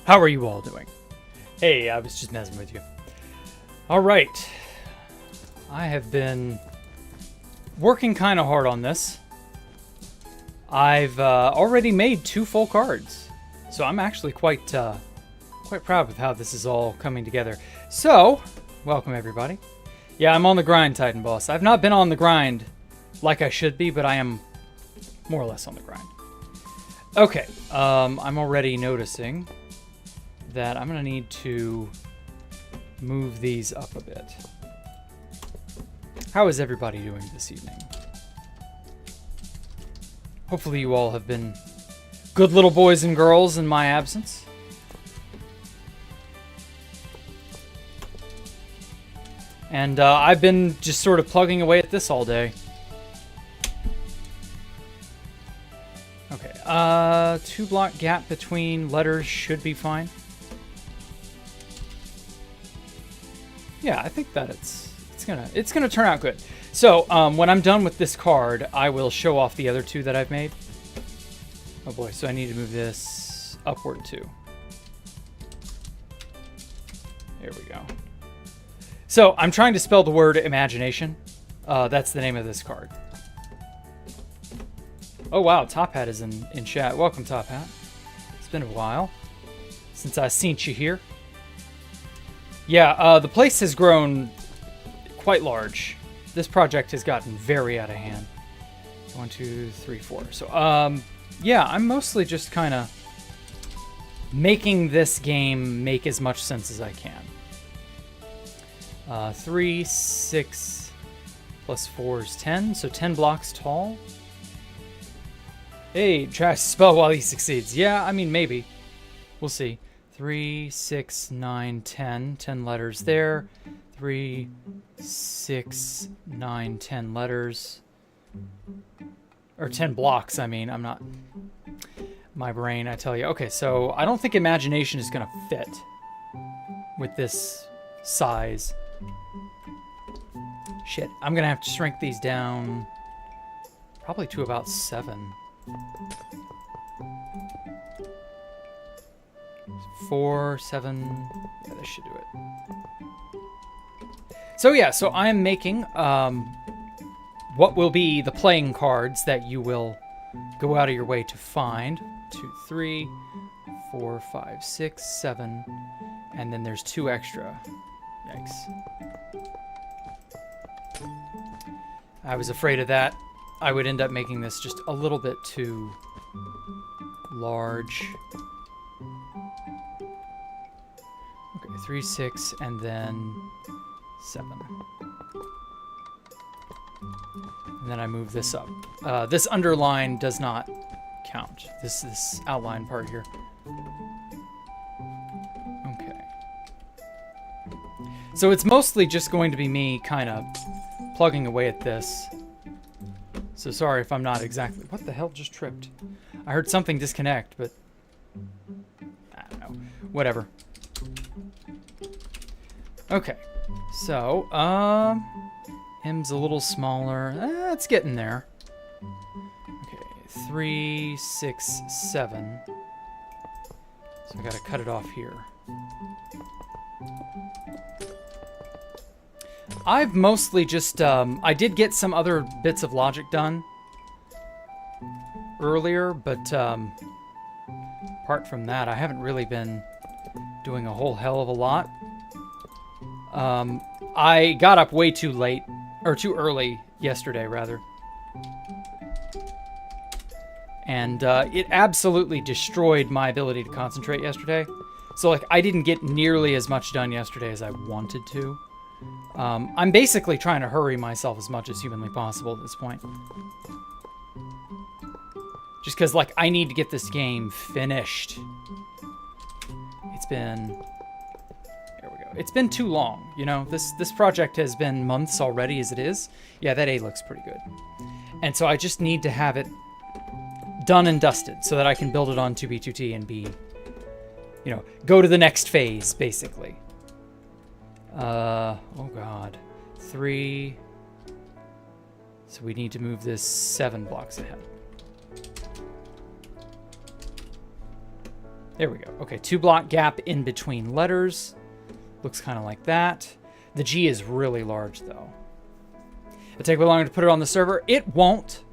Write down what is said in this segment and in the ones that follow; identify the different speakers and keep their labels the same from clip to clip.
Speaker 1: How are you all doing? Hey, I was just messing with you. All right. I have been working kind of hard on this. I've already made 2 full cards, so I'm actually quite proud with how this is all coming together. So, welcome everybody. Yeah, I'm on the grind, Titan Boss. I've not been on the grind like I should be, but I am more or less on the grind. Okay, I'm already noticing that I'm gonna need to move these up a bit. How is everybody doing this evening? Hopefully you all have been good little boys and girls in my absence. And I've been just sort of plugging away at this all day. Okay, 2 block gap between letters should be fine. Yeah, I think that it's gonna turn out good. So when I'm done with this card, I will show off the other 2 that I've made. Oh boy, so I need to move this upward too. There we go. So I'm trying to spell the word imagination. That's the name of this card. Oh wow, Top Hat is in chat. Welcome, Top Hat. It's been a while since I've seen you here. Yeah, the place has grown quite large. This project has gotten very out of hand. 1, 2, 3, 4. So, yeah, I'm mostly just kind of making this game make as much sense as I can. 3, 6, plus 4 is 10, so 10 blocks tall. Hey, tries to spell while he succeeds. Yeah, I mean, maybe. We'll see. 3, 6, 9, 10. 10 letters there. 3, 6, 9, 10 letters. Or 10 blocks, I mean. I'm not... My brain, I tell you. Okay, so I don't think imagination is going to fit with this size. Shit, I'm going to have to shrink these down probably to about 7. 4, 7. Yeah, this should do it. So yeah, so I am making what will be the playing cards that you will go out of your way to find. 2, 3, 4, 5, 6, 7, and then there's 2 extra. Yikes. I was afraid of that. I would end up making this just a little bit too large. Okay, 3, 6, and then 7. And then I move this up. This underline does not count. This outline part here. Okay. So it's mostly just going to be me kind of plugging away at this. So sorry if I'm not exactly... What the hell just tripped? I heard something disconnect, but... I don't know. Whatever. Okay. So, M's a little smaller. It's getting there. Okay. 3, 6, 7. So I gotta cut it off here. I've mostly just, I did get some other bits of logic done earlier, but apart from that, I haven't really been doing a whole hell of a lot. I got up way too late, or too early yesterday, rather. And it absolutely destroyed my ability to concentrate yesterday. So, like, I didn't get nearly as much done yesterday as I wanted to. I'm basically trying to hurry myself as much as humanly possible at this point. Just because, like, I need to get this game finished. It's been... There we go. It's been too long, you know? This project has been months already as it is. Yeah, that A looks pretty good. And so I just need to have it done and dusted so that I can build it on 2B2T and be... You know, go to the next phase, basically. Oh god. 3. So we need to move this 7 blocks ahead. There we go. Okay, 2-block gap in between letters. Looks kind of like that. The G is really large, though. It'll take a bit longer to put it on the server. It won't.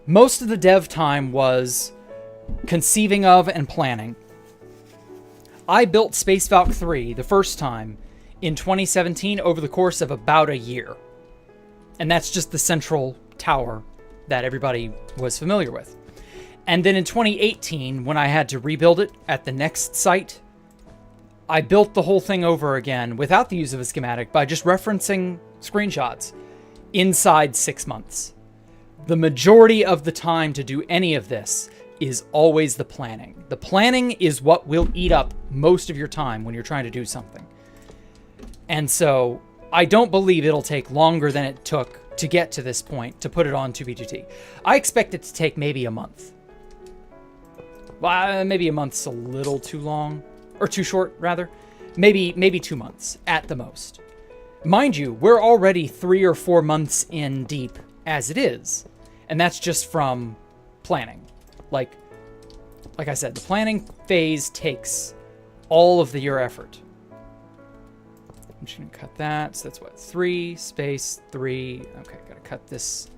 Speaker 1: Most of the dev time was conceiving of and planning. I built Space Valk 3 the first time in 2017 over the course of about a year. And that's just the central tower that everybody was familiar with. And then in 2018, when I had to rebuild it at the next site, I built the whole thing over again without the use of a schematic by just referencing screenshots inside 6 months. The majority of the time to do any of this is always the planning. The planning is what will eat up most of your time when you're trying to do something. And so I don't believe it'll take longer than it took to get to this point to put it on 2B2T. I expect it to take maybe a month. Well, maybe a month's a little too long, or too short, rather. Maybe 2 months at the most. Mind you, we're already 3 or 4 months in deep as it is, and that's just from planning. Like I said, the planning phase takes all of your effort. I'm just gonna cut that. So that's what, 3 space 3. Okay, gotta cut this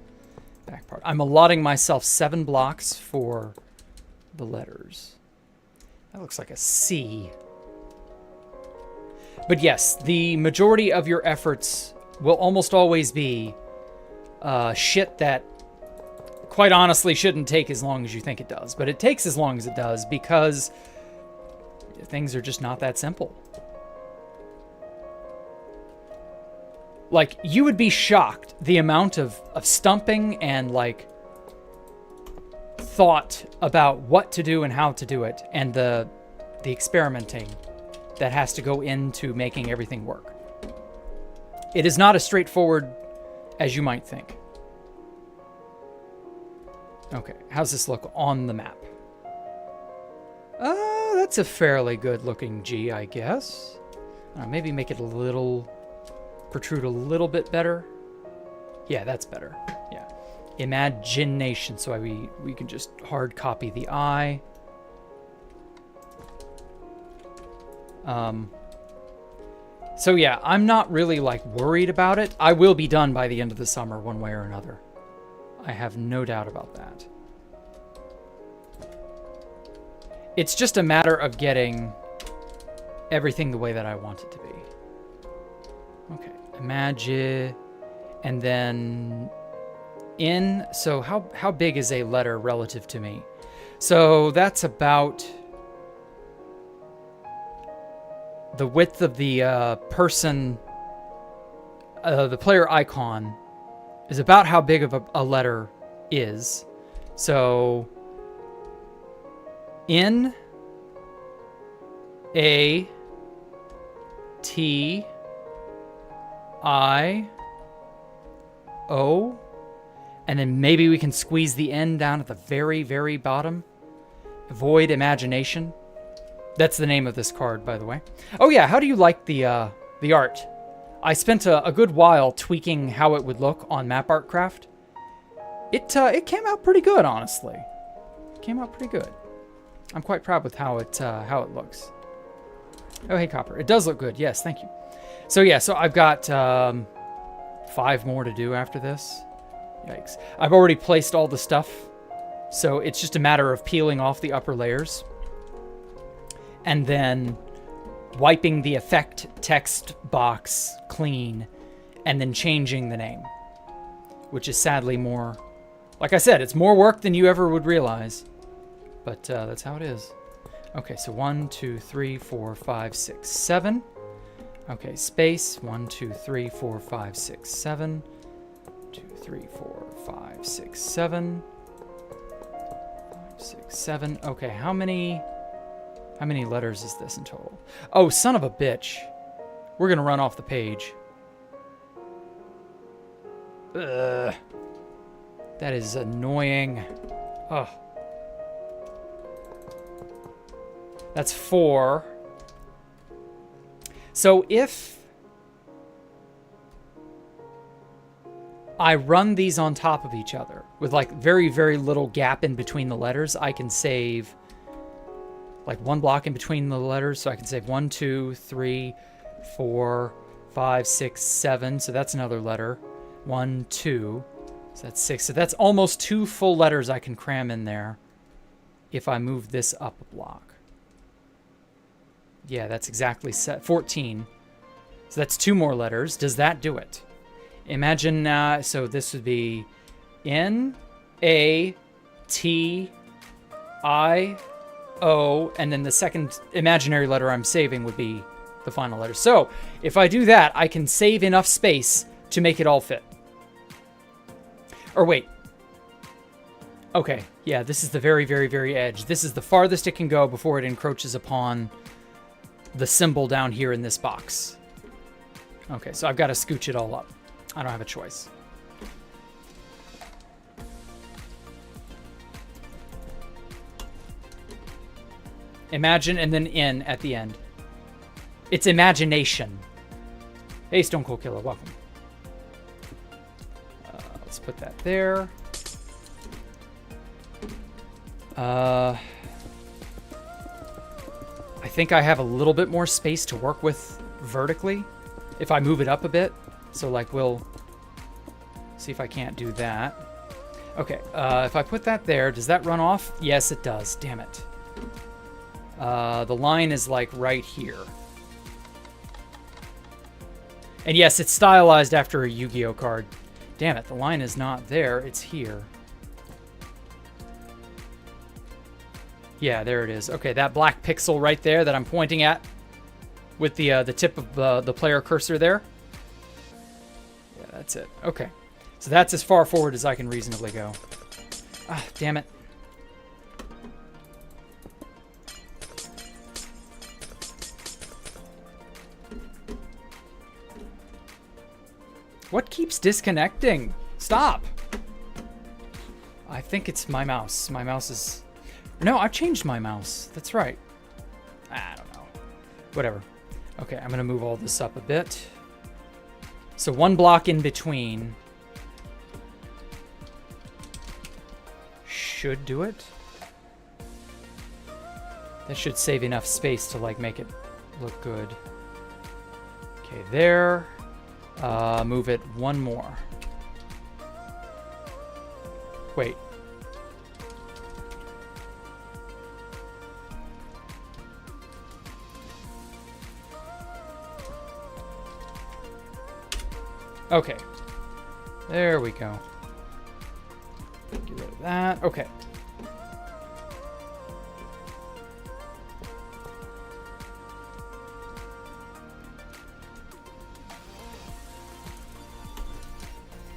Speaker 1: back part. I'm allotting myself 7 blocks for the letters. That looks like a C. But yes, the majority of your efforts will almost always be shit that quite honestly shouldn't take as long as you think it does. But it takes as long as it does because things are just not that simple. Like, you would be shocked the amount of stumping and, like, thought about what to do and how to do it, and the experimenting that has to go into making everything work. It is not as straightforward as you might think. Okay, how's this look on the map? That's a fairly good looking G, I guess. Maybe make it a little, protrude a little bit better. Yeah, that's better. Yeah. Imagination, so we can just hard copy the I. So yeah, I'm not really like worried about it. I will be done by the end of the summer one way or another. I have no doubt about that. It's just a matter of getting everything the way that I want it to be. Okay, imagine, and then in, so how big is a letter relative to me? So that's about the width of the person, the player icon is about how big of a letter is. So N A T I O, and then maybe we can squeeze the N down at the very, very bottom. Void imagination. That's the name of this card, by the way. Oh yeah, how do you like the art? I spent a good while tweaking how it would look on Map Art Craft. It came out pretty good, honestly. It came out pretty good. I'm quite proud with how it looks. Oh, hey, Copper. It does look good. Yes, thank you. So yeah, so I've got 5 more to do after this. Yikes. I've already placed all the stuff, so it's just a matter of peeling off the upper layers and then wiping the effect text box clean and then changing the name, which is sadly more, like I said, it's more work than you ever would realize, but that's how it is. Okay, so 1, 2, 3, 4, 5, 6, 7. Okay, space. 1, 2, 3, 4, 5, 6, 7. 2, 3, 4, 5, 6, 7. 5, 6, 7. Okay, how many letters is this in total? Oh, son of a bitch. We're gonna run off the page. Ugh. That is annoying. Ugh. That's 4. So if I run these on top of each other with like very, very little gap in between the letters, I can save like 1 block in between the letters, so I can say 1, 2, 3, 4, 5, 6, 7. So that's another letter. 1, 2. So that's 6. So that's almost 2 full letters I can cram in there if I move this up a block. Yeah, that's exactly 14. So that's 2 more letters. Does that do it? Imagine, so this would be N, A, T, I, O, and then the second imaginary letter I'm saving would be the final letter. So if I do that, I can save enough space to make it all fit. Or wait. Okay, yeah, this is the very, very, very edge. This is the farthest it can go before it encroaches upon the symbol down here in this box. Okay, so I've got to scooch it all up. I don't have a choice. Imagine and then in at the end. It's imagination. Hey, Stone Cold Killer, welcome. Let's put that there. I think I have a little bit more space to work with vertically if I move it up a bit. So like we'll see if I can't do that. Okay, if I put that there, does that run off? Yes, it does. Damn it. The line is like right here. And yes, it's stylized after a Yu-Gi-Oh card. Damn it, the line is not there, it's here. Yeah, there it is. Okay, that black pixel right there that I'm pointing at with the tip of the player cursor there. Yeah, that's it. Okay, so that's as far forward as I can reasonably go. Ah, damn it. What keeps disconnecting? Stop. I think it's my mouse. My mouse is... No, I've changed my mouse. That's right. I don't know. Whatever. Okay, I'm going to move all this up a bit. So 1 block in between should do it. That should save enough space to like make it look good. Okay, there. Move it 1 more. Wait. Okay. There we go. Get rid of that. Okay.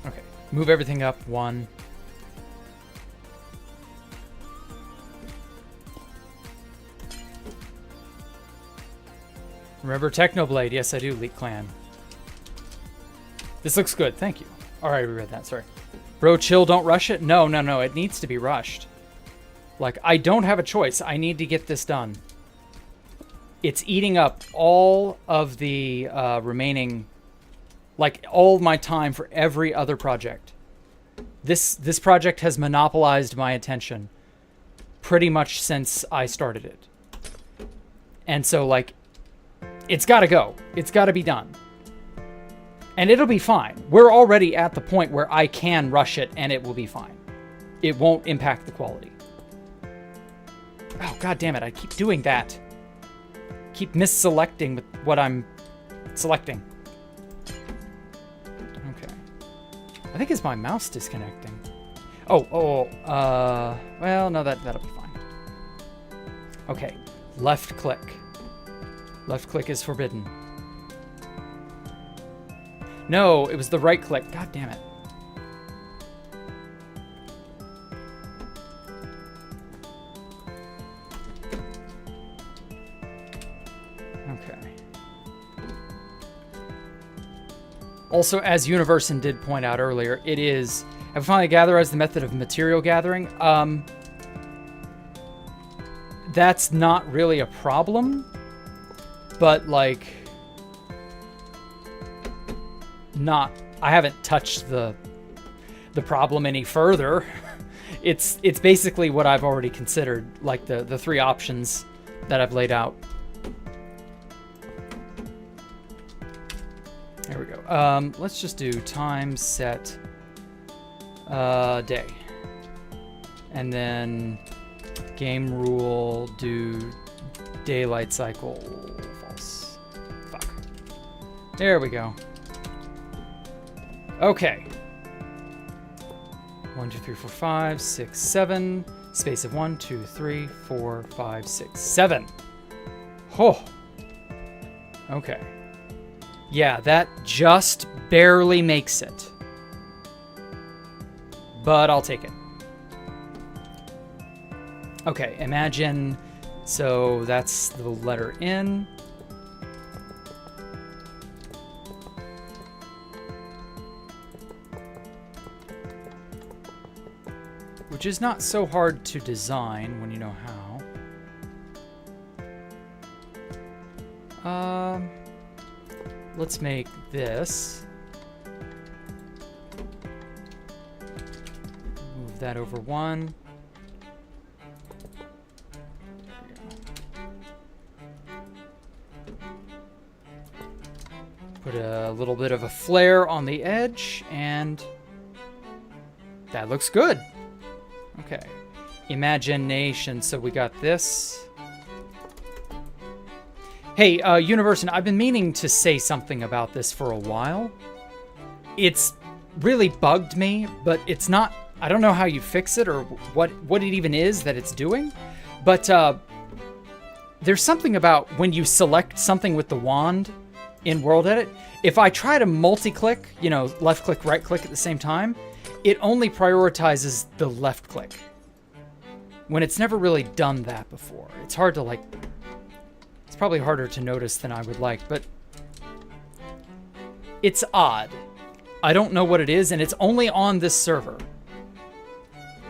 Speaker 1: Okay. Move everything up 1. Remember Technoblade? Yes, I do, Leak Clan. This looks good. Thank you. All right, we read that. Sorry. Bro, chill. Don't rush it. No, no, no. It needs to be rushed. Like, I don't have a choice. I need to get this done. It's eating up all of the remaining, like, all of my time for every other project. This project has monopolized my attention pretty much since I started it. And so, like, it's got to go. It's got to be done. And it'll be fine. We're already at the point where I can rush it and it will be fine. It won't impact the quality. Oh, god damn it. I keep doing that. Keep misselecting with what I'm selecting. Okay. I think it's my mouse disconnecting. Well, no, that'll be fine. Okay. Left click. Left click is forbidden. No, it was the right click. God damn it. Okay. Also, as Universon did point out earlier, it is... Have we finally gatherized the method of material gathering? That's not really a problem. But, like... I haven't touched the problem any further. It's basically what I've already considered, like the 3 options that I've laid out. There we go. Let's just do time set day. And then game rule, do daylight cycle, false. Fuck. There we go. Okay. 1, 2, 3, 4, 5, 6, 7. Space of 1, 2, 3, 4, 5, 6, 7. Oh. Okay. Yeah, that just barely makes it. But I'll take it. Okay, imagine, so that's the letter N. Which is not so hard to design when you know how. Let's make this. Move that over 1. Put a little bit of a flare on the edge, and that looks good. Okay. Imagination. So we got this. Hey, Universe, I've been meaning to say something about this for a while. It's really bugged me, but it's not... I don't know how you fix it or what it even is that it's doing. But there's something about when you select something with the wand in World Edit. If I try to multi-click, you know, left-click, right-click at the same time, it only prioritizes the left-click. When it's never really done that before. It's hard to, like... It's probably harder to notice than I would like, but... It's odd. I don't know what it is, and it's only on this server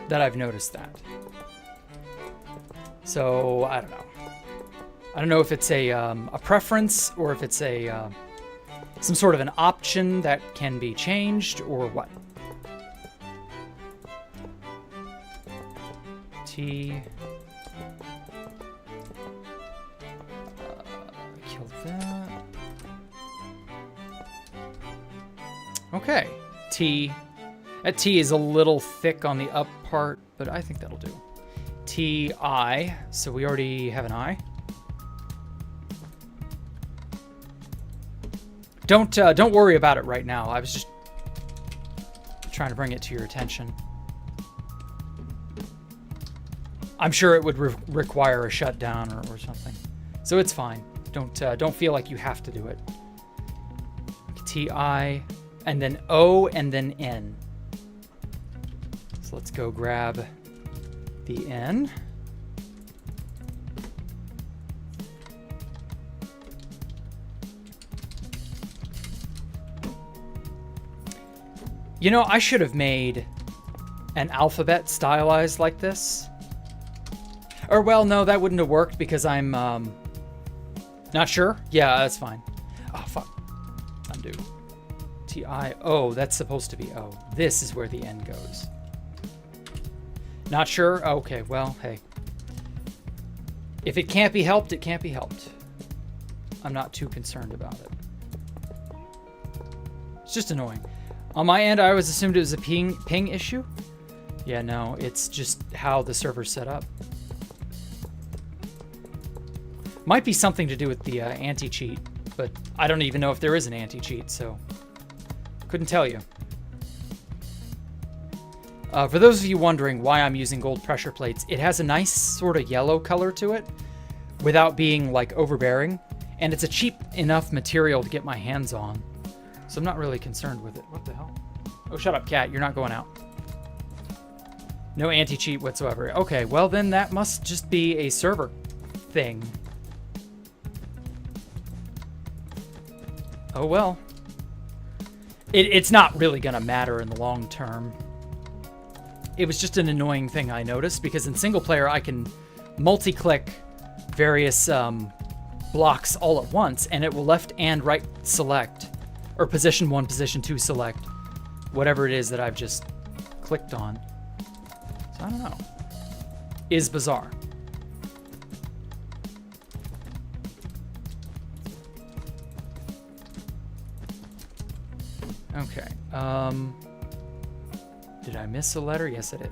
Speaker 1: that I've noticed that. So, I don't know. I don't know if it's a preference or if it's a some sort of an option that can be changed or what. T. Kill that. Okay. T. That T is a little thick on the up part, but I think that'll do. T, I. So we already have an I. Don't worry about it right now. I was just trying to bring it to your attention. I'm sure it would require a shutdown or something, so it's fine. Don't feel like you have to do it. T I and then O and then N. So let's go grab the N. You know, I should have made an alphabet stylized like this. Or, well, no, that wouldn't have worked because I'm, not sure. Yeah, that's fine. Oh, fuck. Undo. T-I-O, that's supposed to be O. This is where the N goes. Not sure? Okay, well, hey. If it can't be helped, it can't be helped. I'm not too concerned about it. It's just annoying. On my end, I always assumed it was a ping issue. Yeah, no, it's just how the server's set up. Might be something to do with the anti-cheat, but I don't even know if there is an anti-cheat, so couldn't tell you. For those of you wondering why I'm using gold pressure plates, it has a nice sort of yellow color to it without being like overbearing, and it's a cheap enough material to get my hands on. So I'm not really concerned with it. What the hell? Oh, shut up, cat. You're not going out. No anti-cheat whatsoever. Okay, well then that must just be a server thing. Oh well. It's not really gonna matter in the long term. It was just an annoying thing I noticed because in single player I can multi-click various blocks all at once and it will left and right select. Or position 1, position 2 select whatever it is that I've just clicked on. So I don't know. Is bizarre. Okay. Did I miss a letter? Yes, I did.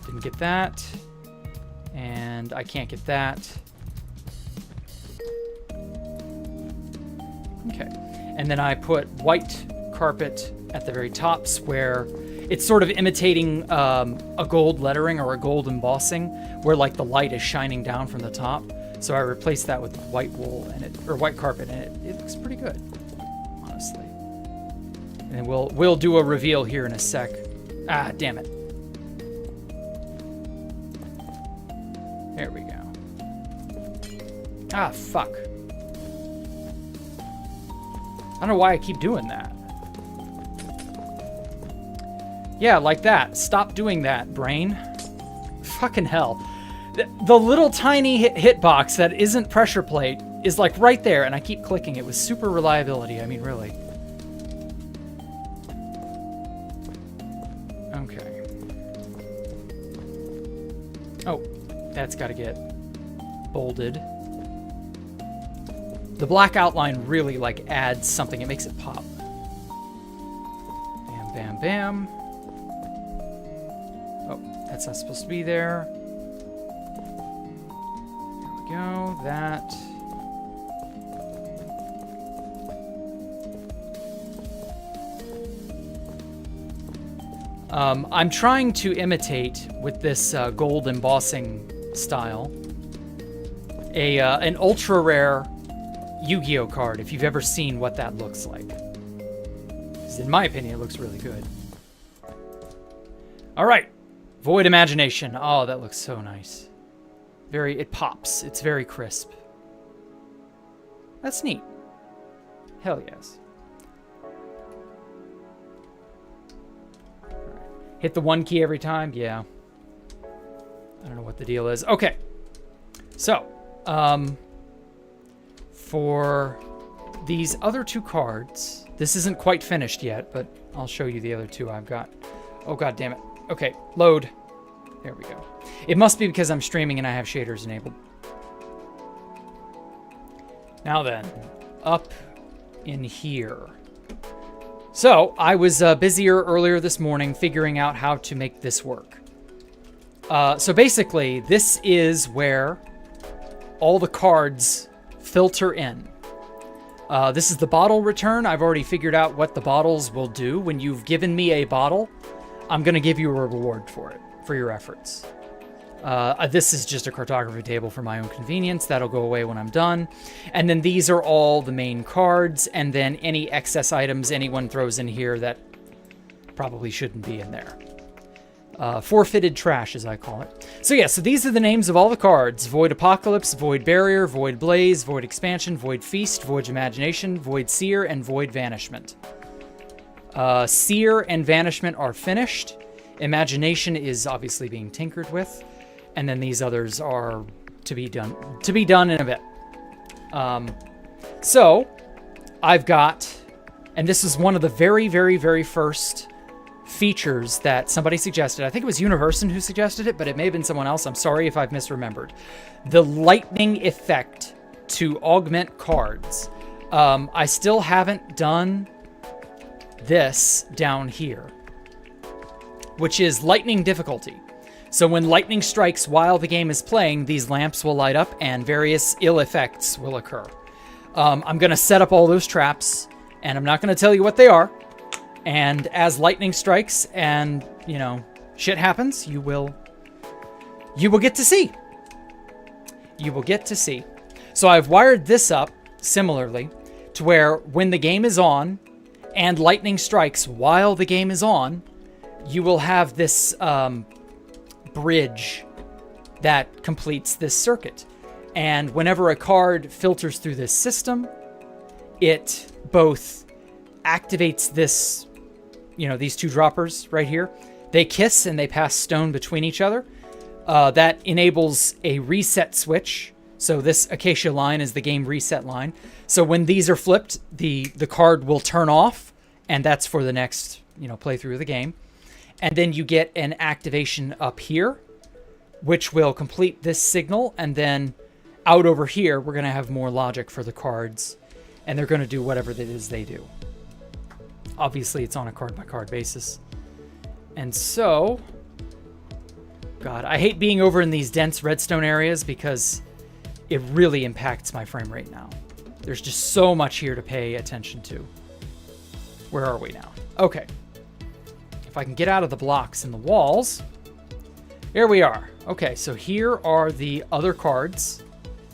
Speaker 1: Didn't get that. And I can't get that. Okay. And then I put white carpet at the very tops where it's sort of imitating a gold lettering or a gold embossing where like the light is shining down from the top. So I replaced that with white wool and or white carpet, and it looks pretty good, honestly. And we'll do a reveal here in a sec. Ah, damn it. There we go. Ah, fuck. I don't know why I keep doing that. Yeah, like that. Stop doing that, brain. Fucking hell. The little tiny hitbox that isn't pressure plate is like right there, and I keep clicking it with super reliability. I mean, really. Okay. Oh, that's got to get bolded. The black outline really like adds something. It makes it pop. Bam, bam, bam. Oh, that's not supposed to be there. There we go. That. I'm trying to imitate with this gold embossing style an ultra rare Yu-Gi-Oh card, if you've ever seen what that looks like. Because in my opinion, it looks really good. All right, Void Imagination. Oh, that looks so nice. It pops. It's very crisp. That's neat. Hell yes. Hit the 1 key every time? Yeah. I don't know what the deal is. Okay. So, for these other 2 cards, this isn't quite finished yet, but I'll show you the other 2 I've got. Oh, god damn it. Okay, load. There we go. It must be because I'm streaming and I have shaders enabled. Now then, up in here. So, I was busier earlier this morning figuring out how to make this work. So basically, this is where all the cards filter in. This is the bottle return. I've already figured out what the bottles will do. When you've given me a bottle, I'm going to give you a reward for it, for your efforts. This is just a cartography table for my own convenience. That'll go away when I'm done. And then these are all the main cards, and then any excess items anyone throws in here that probably shouldn't be in there. Forfeited trash, as I call it. So yeah, so these are the names of all the cards. Void Apocalypse, Void Barrier, Void Blaze, Void Expansion, Void Feast, Void Imagination, Void Seer, and Void Vanishment. Seer and Vanishment are finished. Imagination is obviously being tinkered with. And then these others are to be done in a bit. So I've got, and this is one of the very, very, very first features that somebody suggested. I think it was Universon who suggested it, but it may have been someone else. I'm sorry if I've misremembered. The lightning effect to augment cards. I still haven't done this down here, which is lightning difficulty. So when lightning strikes while the game is playing, these lamps will light up and various ill effects will occur. I'm going to set up all those traps, and I'm not going to tell you what they are. And as lightning strikes and, you know, shit happens, you will get to see. You will get to see. So I've wired this up similarly to where when the game is on and lightning strikes while the game is on, you will have this bridge that completes this circuit. And whenever a card filters through this system, it both activates this, you know, these 2 droppers right here. They kiss and they pass stone between each other. That enables a reset switch. So this acacia line is the game reset line. So when these are flipped, the card will turn off, and that's for the next, you know, playthrough of the game. And then you get an activation up here, which will complete this signal. And then out over here, we're going to have more logic for the cards. And they're going to do whatever it is they do. obviously it's on a card-by-card basis. And so, God, I hate being over in these dense redstone areas because it really impacts my frame rate now. There's just so much here to pay attention to. Where are we now? Okay. If I can get out of the blocks in the walls. Here we are. Okay, so here are the other cards.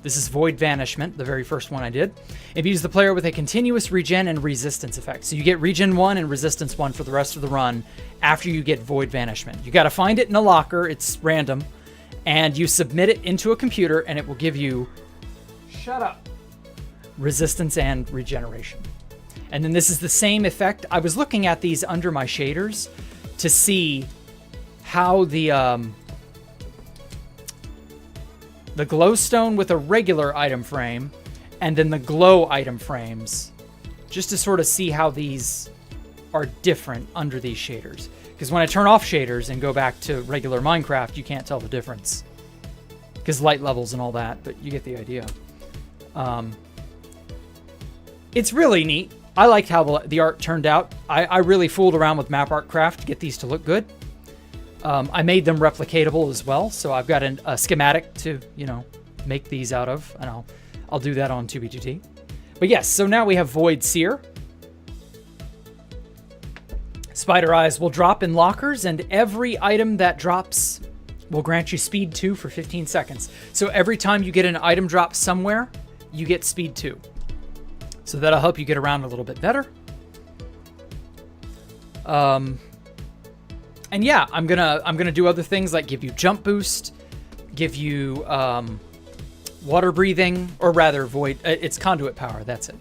Speaker 1: This is Void Vanishment, the very first one I did. It views the player with a continuous regen and resistance effect. So you get regen 1 and resistance 1 for the rest of the run after you get Void Vanishment. You got to find it in a locker. It's random. And you submit it into a computer and it will give you... Shut up. Resistance and regeneration. And then this is the same effect. I was looking at these under my shaders to see how the glowstone with a regular item frame and then the glow item frames, just to sort of see how these are different under these shaders. Because when I turn off shaders and go back to regular Minecraft, you can't tell the difference because light levels and all that, but you get the idea. It's really neat. I liked how the art turned out. I really fooled around with Map Art Craft to get these to look good. I made them replicatable as well, so I've got a schematic to, make these out of, and I'll do that on 2B2T. But yes, so now we have Void Seer. Spider Eyes will drop in lockers, and every item that drops will grant you Speed 2 for 15 seconds. So every time you get an item drop somewhere, you get Speed 2. So that'll help you get around a little bit better. And yeah, I'm gonna do other things like give you jump boost, give you water breathing, or rather void. It's conduit power. That's it.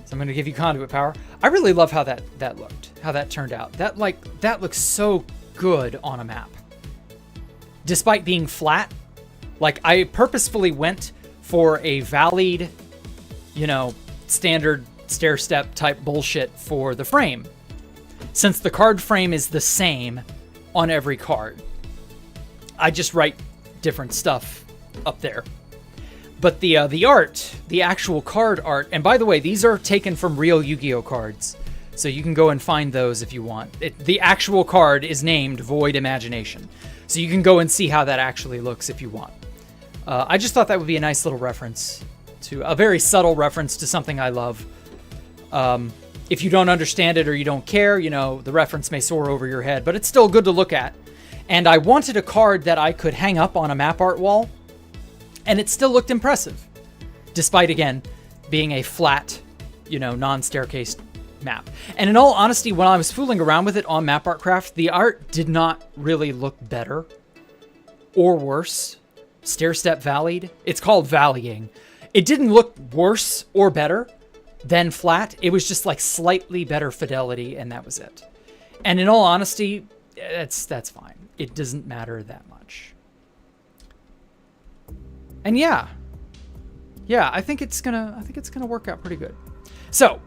Speaker 1: So I'm gonna give you conduit power. I really love how that looked, how that turned out. That looks so good on a map, despite being flat. Like I purposefully went for a valleyed, standard stair step type bullshit for the frame, since the card frame is the same on every card. I just write different stuff up there. But the art, the actual card art, and by the way, these are taken from real Yu-Gi-Oh cards, so you can go and find those if you want. The actual card is named Void Imagination, so you can go and see how that actually looks if you want. I just thought that would be a nice little reference, to a very subtle reference to something I love. If you don't understand it or you don't care, the reference may soar over your head, but it's still good to look at. And I wanted a card that I could hang up on a map art wall, and it still looked impressive, despite, again, being a flat, non-staircase map. And in all honesty, when I was fooling around with it on Map Art Craft, the art did not really look better or worse. Stair-step valleyed. It's called valleying. It didn't look worse or better than flat. It was just like slightly better fidelity, and that was it. And in all honesty, that's fine. It doesn't matter that much. And yeah, I think it's gonna work out pretty good. So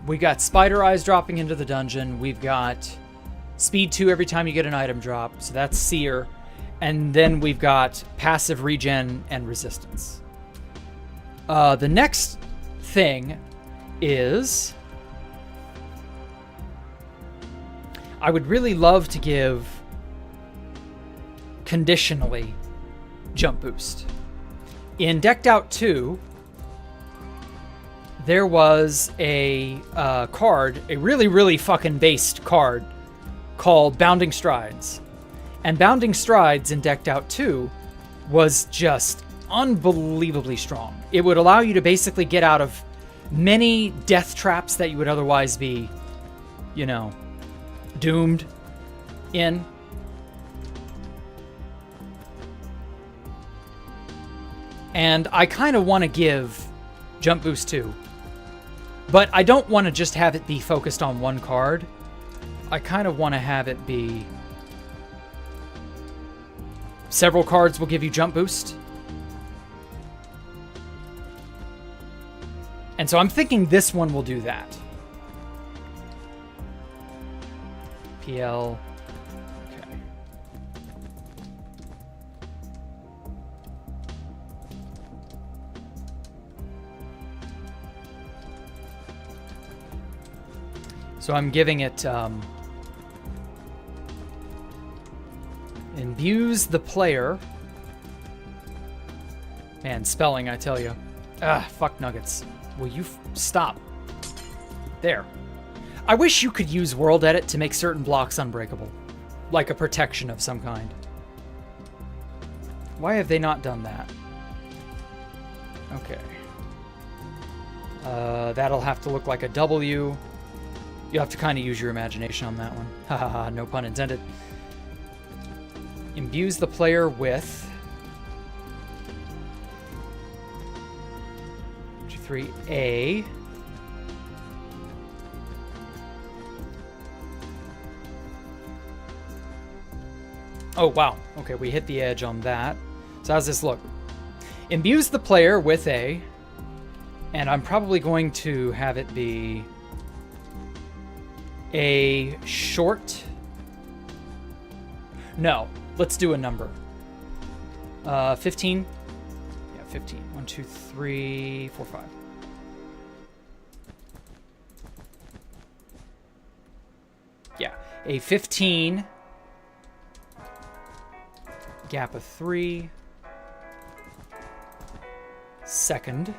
Speaker 1: we got Spider Eyes dropping into the dungeon. We've got Speed 2 every time you get an item drop, so that's Seer. And then we've got passive regen and resistance. The next thing is I would really love to give conditionally jump boost. In Decked Out 2, there was a card, a really, really fucking based card called Bounding Strides. And Bounding Strides in Decked Out 2 was just unbelievably strong. It would allow you to basically get out of many death traps that you would otherwise be, doomed in. And I kind of want to give Jump Boost 2. But I don't want to just have it be focused on one card. I kind of want to have it be several cards will give you Jump Boost. And so I'm thinking this one will do that. PL. Okay. So I'm giving it imbues the player. Man, spelling, I tell you. Fuck nuggets. Will you stop? There. I wish you could use World Edit to make certain blocks unbreakable. Like a protection of some kind. Why have they not done that? Okay. That'll have to look like a W. You have to kind of use your imagination on that one. Haha, no pun intended. Imbues the player with 3A. Oh, wow. Okay, we hit the edge on that. So how's this look? Imbues the player with a, and I'm probably going to have it be a short. No, let's do a number. 15. Yeah, 15. 1, 2, 3, 4, 5. Yeah, a 15. Gap of 3. Second.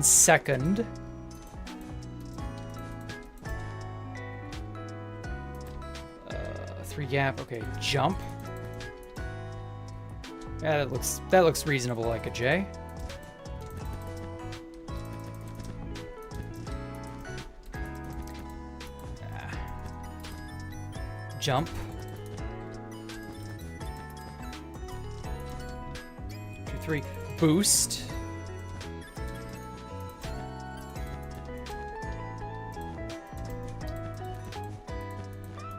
Speaker 1: Second. Three gap. Okay, jump. Yeah, that looks reasonable, like a J. Jump. 2, 3. Boost.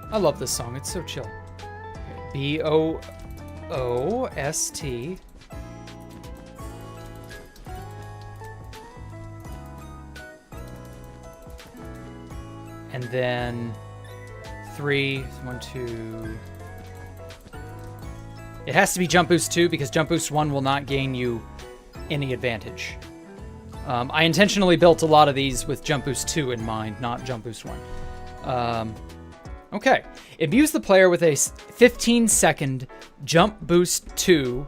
Speaker 1: I love this song. It's so chill. Okay. B-O-O-S-T. And then 3, 1, 2. It has to be jump boost 2 because jump boost 1 will not gain you any advantage. I intentionally built a lot of these with jump boost 2 in mind, not jump boost 1. Okay. Imbue the player with a 15-second jump boost 2.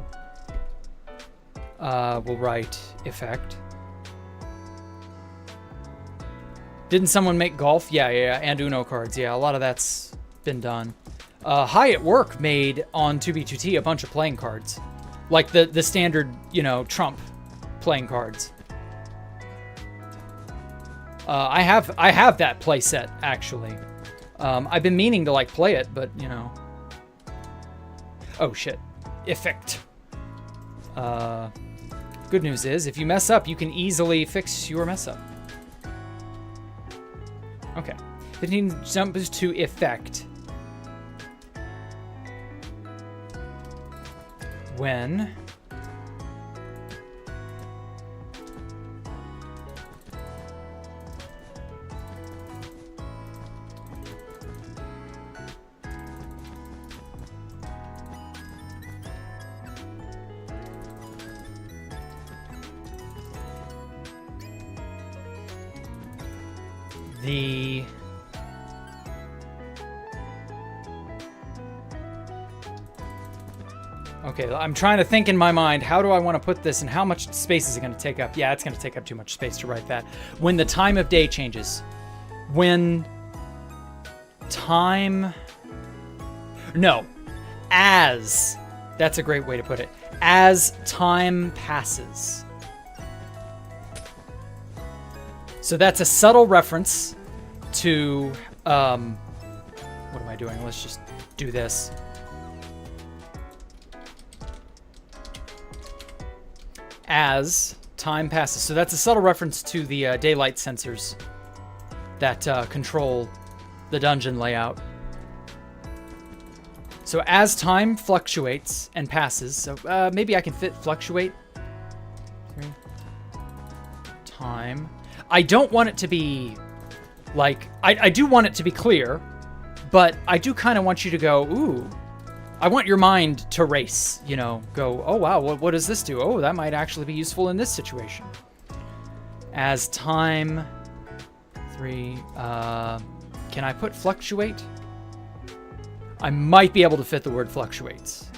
Speaker 1: We'll write effect. Didn't someone make golf? Yeah, and Uno cards. Yeah, a lot of that's been done. High at Work made on 2B2T a bunch of playing cards. Like the standard, Trump playing cards. I have that play set, actually. I've been meaning to play it, but oh shit. Effect. Good news is, if you mess up, you can easily fix your mess up. Okay. 15 jump boost to effect. When the okay, I'm trying to think in my mind, how do I want to put this and how much space is it going to take up? Yeah, it's going to take up too much space to write that. When the time of day changes. When time... No. As. That's a great way to put it. As time passes. So that's a subtle reference to... what am I doing? Let's just do this. As time passes. So that's a subtle reference to the daylight sensors that control the dungeon layout. So as time fluctuates and passes, so maybe I can fit fluctuate. 3. Time. I don't want it to be Like, I do want it to be clear, but I do kind of want you to go, ooh. I want your mind to race, you know, go, oh, wow, what does this do? Oh, that might actually be useful in this situation. As time 3, can I put fluctuate? I might be able to fit the word fluctuates.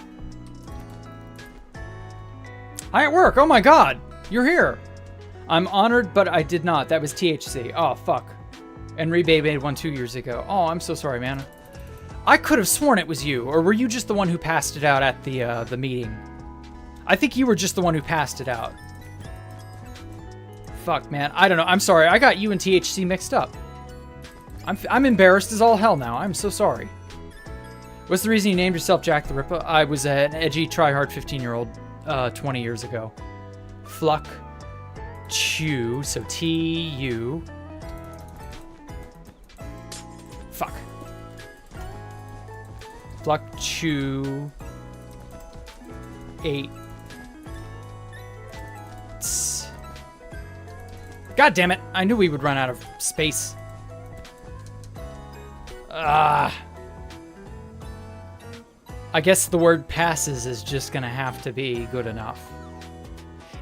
Speaker 1: Hi at work. Oh my God, you're here. I'm honored, but I did not. That was THC. Oh, fuck. And Rebay made one 2 years ago. Oh, I'm so sorry, man. I could have sworn it was you, or were you just the one who passed it out at the meeting? I think you were just the one who passed it out. Fuck, man. I don't know. I'm sorry. I got you and THC mixed up. I'm embarrassed as all hell now. I'm so sorry. What's the reason you named yourself Jacktherippa? I was an edgy, try-hard 15-year-old 20 years ago. Fluck. Chew. So T-U. Fuck. Fluctuate. God damn it. I knew we would run out of space. I guess the word passes is just going to have to be good enough.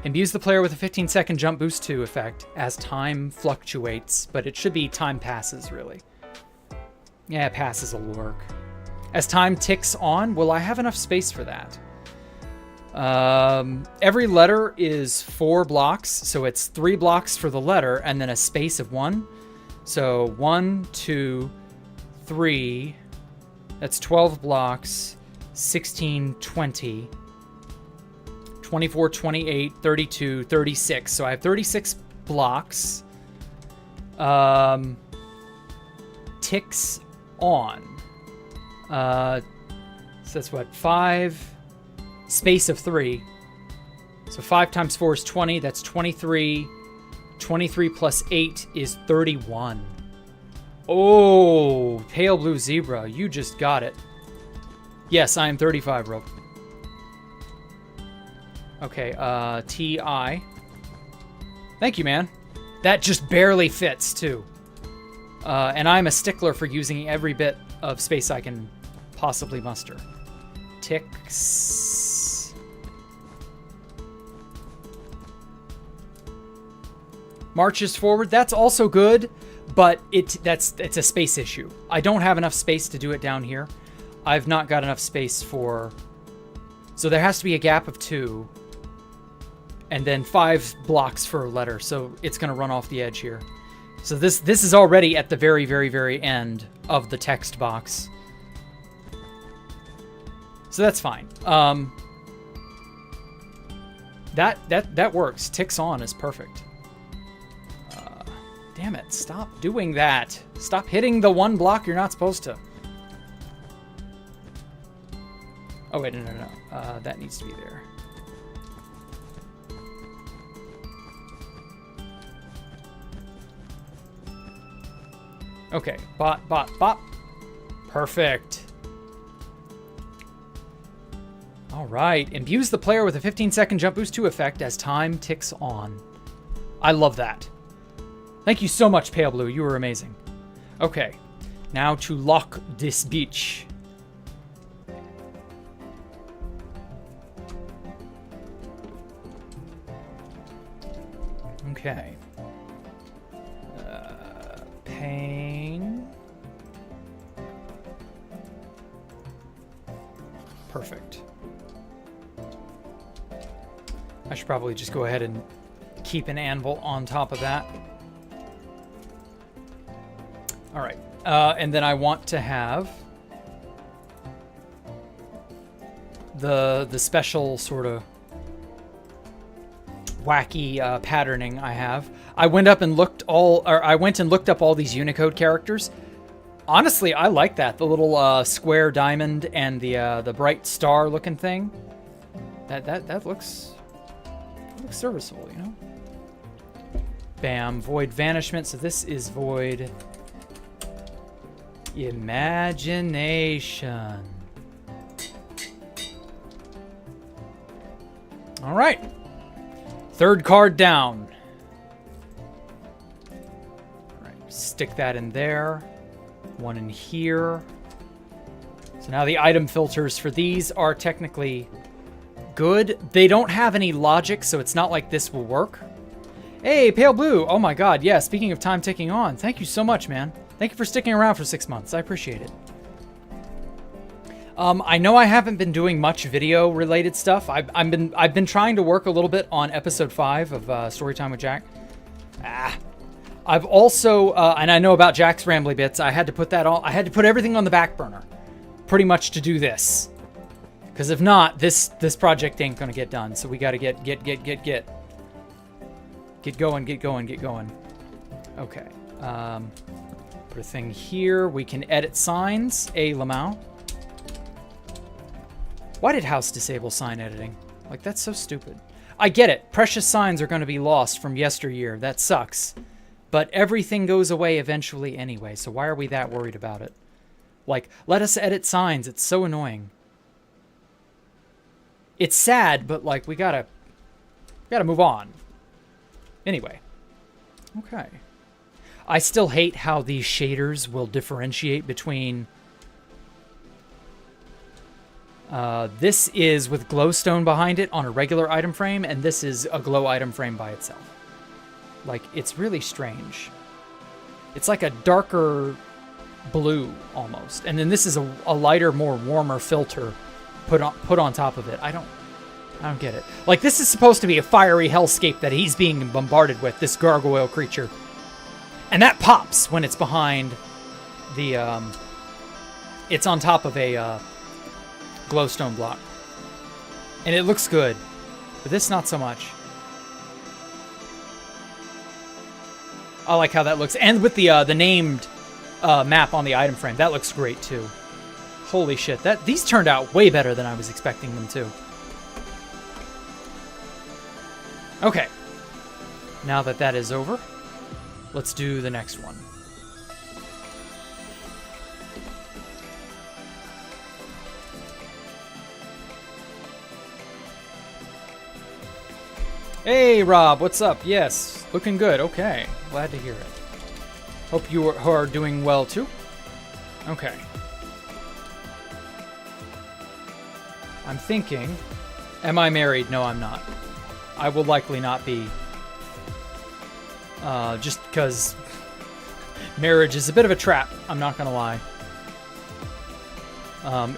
Speaker 1: Imbues the player with a 15-second jump boost 2 effect as time fluctuates, but it should be time passes, really. Yeah, passes will work. As time ticks on, will I have enough space for that? Every letter is 4 blocks, so it's 3 blocks for the letter and then a space of 1. So 1, 2, 3, that's 12 blocks, 16, 20, 24, 28, 32, 36. So I have 36 blocks. Ticks on. So that's what, 5, space of 3. So 5 times 4 is 20. That's 23. 23 plus 8 is 31. Oh, pale blue zebra. You just got it. Yes, I am 35, Rope. Okay, T-I. Thank you, man. That just barely fits, too. And I'm a stickler for using every bit of space I can possibly muster. Ticks. Marches forward. That's also good, but it's a space issue. I don't have enough space to do it down here. I've not got enough space for... So there has to be a gap of 2. And then 5 blocks for a letter. So it's going to run off the edge here. So this is already at the very, very, very end of the text box. So that's fine. That works. Ticks on is perfect. Damn it. Stop doing that. Stop hitting the 1 block you're not supposed to. Oh, wait, no. That needs to be there. Okay, bot. Perfect. All right, imbues the player with a 15-second jump boost 2 effect as time ticks on. I love that. Thank you so much, Pale Blue. You were amazing. Okay, now to lock this beach. Okay. Pain. Perfect. I should probably just go ahead and keep an anvil on top of that. All right. And then I want to have the special sort of wacky patterning I have. I went and looked up all these Unicode characters. Honestly, I like that. The little square diamond and the bright star looking thing. That looks serviceable, you know? Bam, void vanishment. So this is void imagination. All right. 3rd card down. All right. stick that in there. One in here. So now the item filters for these are technically good. They don't have any logic, so it's not like this will work. Hey, Pale Blue. Oh my god, yeah, speaking of time ticking on, thank you so much, man. Thank you for sticking around for 6 months. I appreciate it. I know I haven't been doing much video-related stuff. I've been trying to work a little bit on episode 5 of Storytime with Jack. I've also, and I know about Jack's Rambly Bits. I had to put that all. I had to put everything on the back burner, pretty much, to do this. Because if not, this project ain't gonna get done. So we got to get going. Okay. Put a thing here. We can edit signs. Lamau. Why did House disable sign editing? Like, that's so stupid. I get it. Precious signs are going to be lost from yesteryear. That sucks. But everything goes away eventually anyway, so why are we that worried about it? Like, let us edit signs. It's so annoying. It's sad, but, like, we gotta move on. Anyway. Okay. I still hate how these shaders will differentiate between... this is with glowstone behind it on a regular item frame, and this is a glow item frame by itself. Like, it's really strange. It's like a darker blue, almost. And then this is a lighter, more warmer filter put on top of it. I don't get it. Like, this is supposed to be a fiery hellscape that he's being bombarded with, this gargoyle creature. And that pops when it's behind the, it's on top of a, glowstone block. And it looks good. But this, not so much. I like how that looks. And with the named map on the item frame, that looks great too. Holy shit. These turned out way better than I was expecting them to. Okay. Now that that is over, let's do the next one. Hey, Rob, what's up? Yes, looking good. Okay, glad to hear it. Hope you are doing well, too. Okay. I'm thinking, am I married? No, I'm not. I will likely not be. Just because marriage is a bit of a trap, I'm not gonna lie.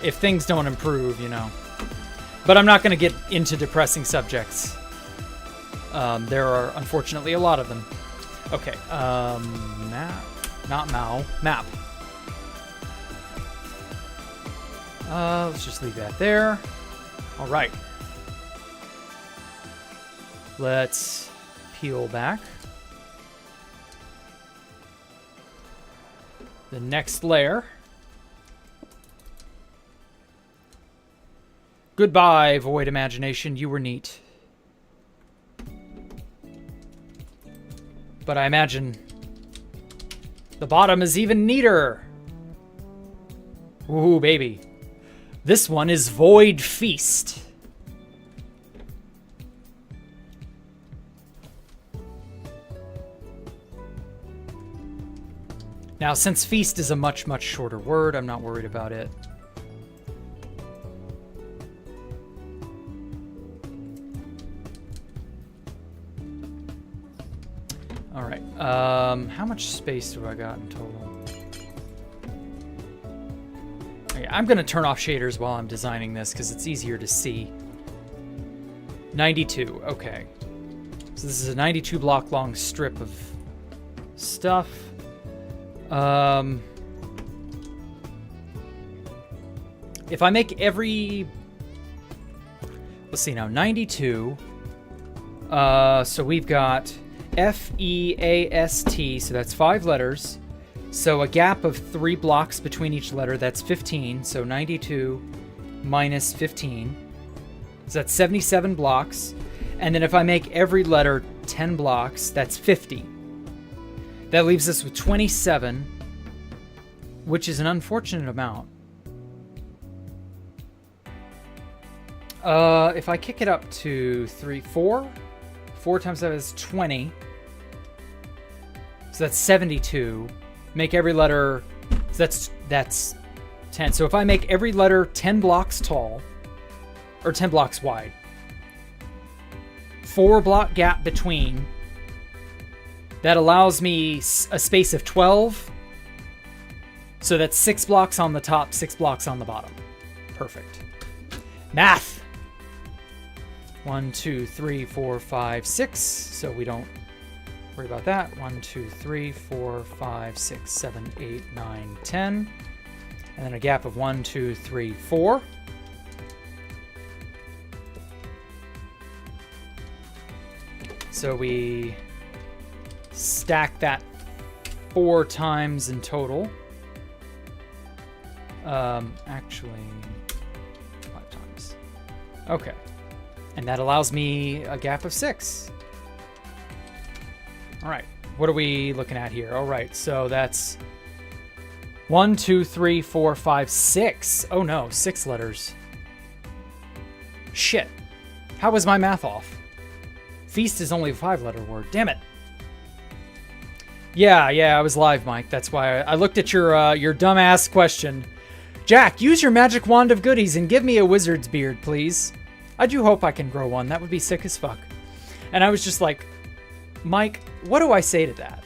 Speaker 1: If things don't improve, you know. But I'm not gonna get into depressing subjects. There are, unfortunately, a lot of them. Okay, map. Not Mao. Map. Let's just leave that there. All right. Let's peel back. The next layer. Goodbye, Void Imagination. You were neat. But I imagine the bottom is even neater. Ooh, baby. This one is Void Feast. Now, since feast is a much, much shorter word, I'm not worried about it. All right. How much space do I got in total? Okay, I'm going to turn off shaders while I'm designing this because it's easier to see. 92. Okay. So this is a 92 block long strip of stuff. If I make every... Let's see now. 92. So we've got... F-E-A-S-T, so that's 5 letters. So a gap of 3 blocks between each letter, that's 15. So 92 minus 15. So that's 77 blocks. And then if I make every letter 10 blocks, that's 50. That leaves us with 27, which is an unfortunate amount. If I kick it up to 4 times 7 is 20. So that's 72. make every letter, that's 10. So if I make every letter 10 blocks tall, or 10 blocks wide, 4 block gap between, that allows me a space of 12. So that's 6 blocks on the top, 6 blocks on the bottom. Perfect. Math. 1, 2, 3, 4, 5, 6. So we don't worry about that. 1, 2, 3, 4, 5, 6, 7, 8, 9, 10. And then a gap of 1, 2, 3, 4. So we stack that 4 times in total. Actually, 5 times. Okay. And that allows me a gap of 6. All right. What are we looking at here? All right. So that's 1, 2, 3, 4, 5, 6. Oh no, 6 letters. Shit. How was my math off? Feast is only a 5-letter word. Damn it. Yeah, I was live, Mike. That's why I looked at your dumbass question. Jack, use your magic wand of goodies and give me a wizard's beard, please. I do hope I can grow one. That would be sick as fuck. And I was just like, Mike, what do I say to that?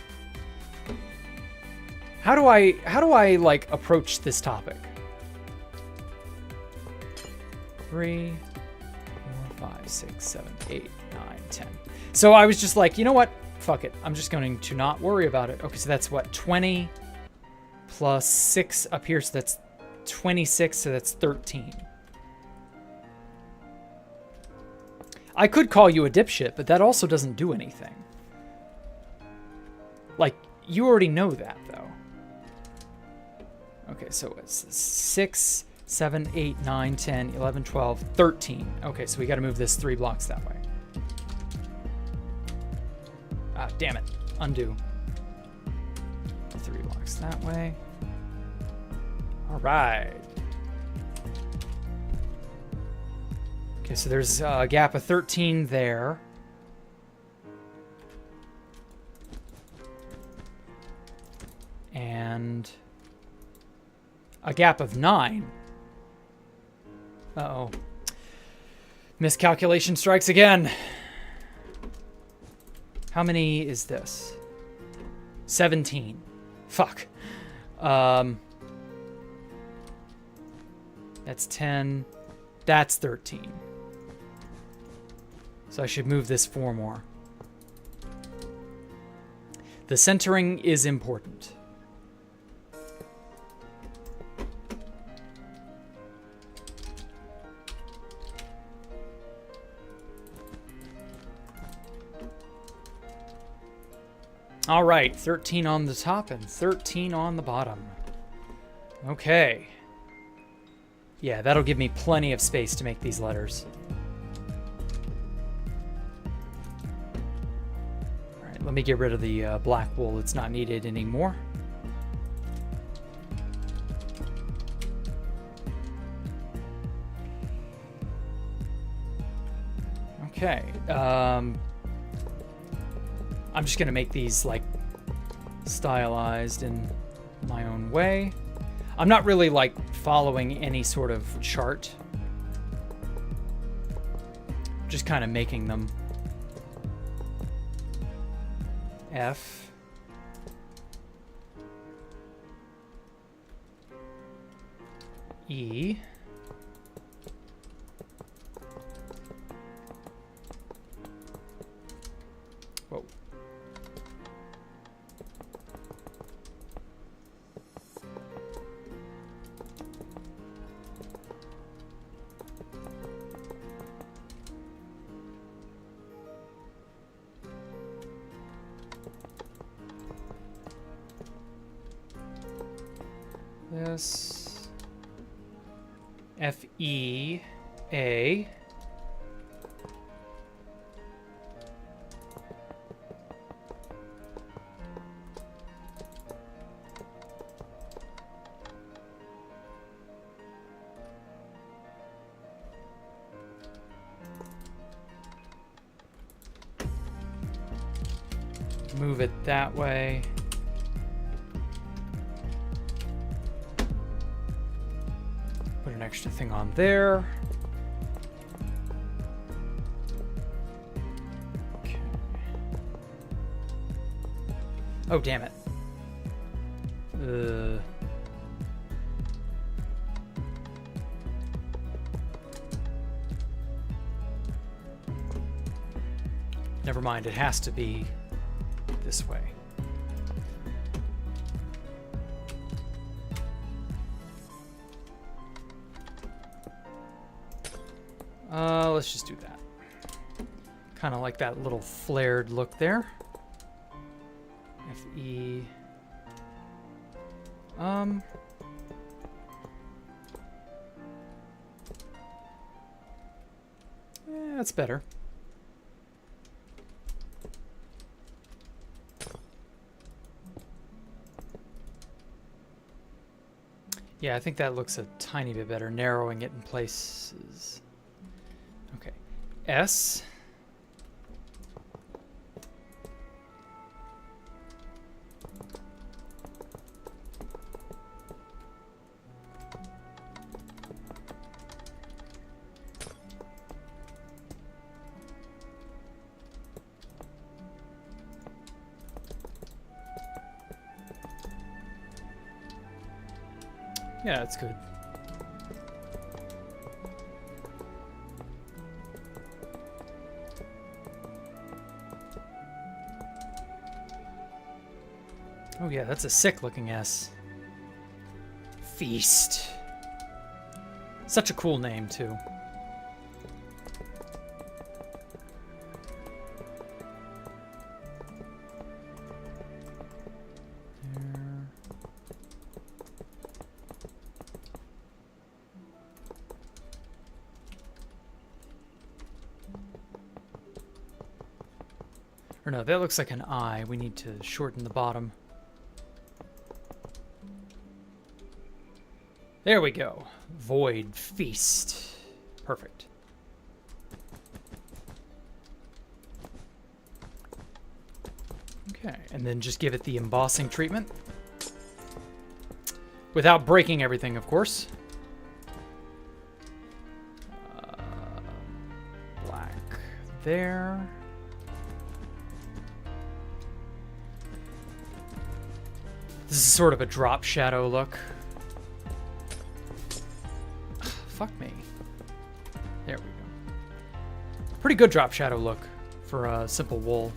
Speaker 1: How do I like approach this topic? 3, 4, 5, 6, 7, 8, 9, 10. So I was just like, you know what? Fuck it. I'm just going to not worry about it. Okay, so that's what? 20 plus 6 up here. So that's 26. So that's 13. I could call you a dipshit, but that also doesn't do anything. Like, you already know that, though. Okay, so it's 6, 7, 8, 9, 10, 11, 12, 13. Okay, so we got to move this 3 blocks that way. Ah, damn it. Undo. 3 blocks that way. All right. Okay, so there's a gap of 13 there. And a gap of 9. Uh-oh. Miscalculation strikes again. How many is this? 17. Fuck. That's 10. That's 13. So I should move this 4 more. The centering is important. All right, 13 on the top and 13 on the bottom. Okay. Yeah, that'll give me plenty of space to make these letters. All right, let me get rid of the black wool. It's not needed anymore. Okay. I'm just going to make these like stylized in my own way. I'm not really like following any sort of chart. Just kind of making them. F. E. Whoa. This F-E-A. Move it that way. Put an extra thing on there. Okay. Oh, damn it. Never mind, it has to be this way. Let's just do that. Kind of like that little flared look there. FE. Yeah, that's better. Yeah, I think that looks a tiny bit better, narrowing it in places. Okay. S. Yeah, that's good. Oh yeah, that's a sick looking S. Feast. Such a cool name too. Or no, that looks like an I. We need to shorten the bottom. There we go. Void Feast. Perfect. Okay, and then just give it the embossing treatment. Without breaking everything, of course. Black there. This is sort of a drop shadow look. Fuck me. There we go. Pretty good drop shadow look for a simple wool.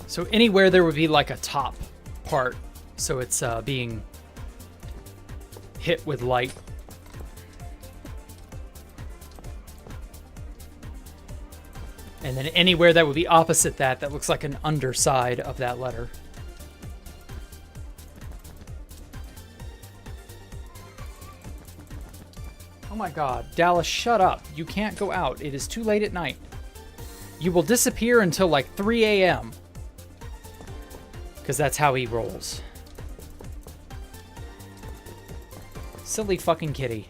Speaker 1: So anywhere there would be like a top part, so it's being hit with light. And then anywhere that would be opposite that, that looks like an underside of that letter. Oh my God, Dallas, shut up. You can't go out. It is too late at night. You will disappear until like 3 a.m. Because that's how he rolls. Silly fucking kitty.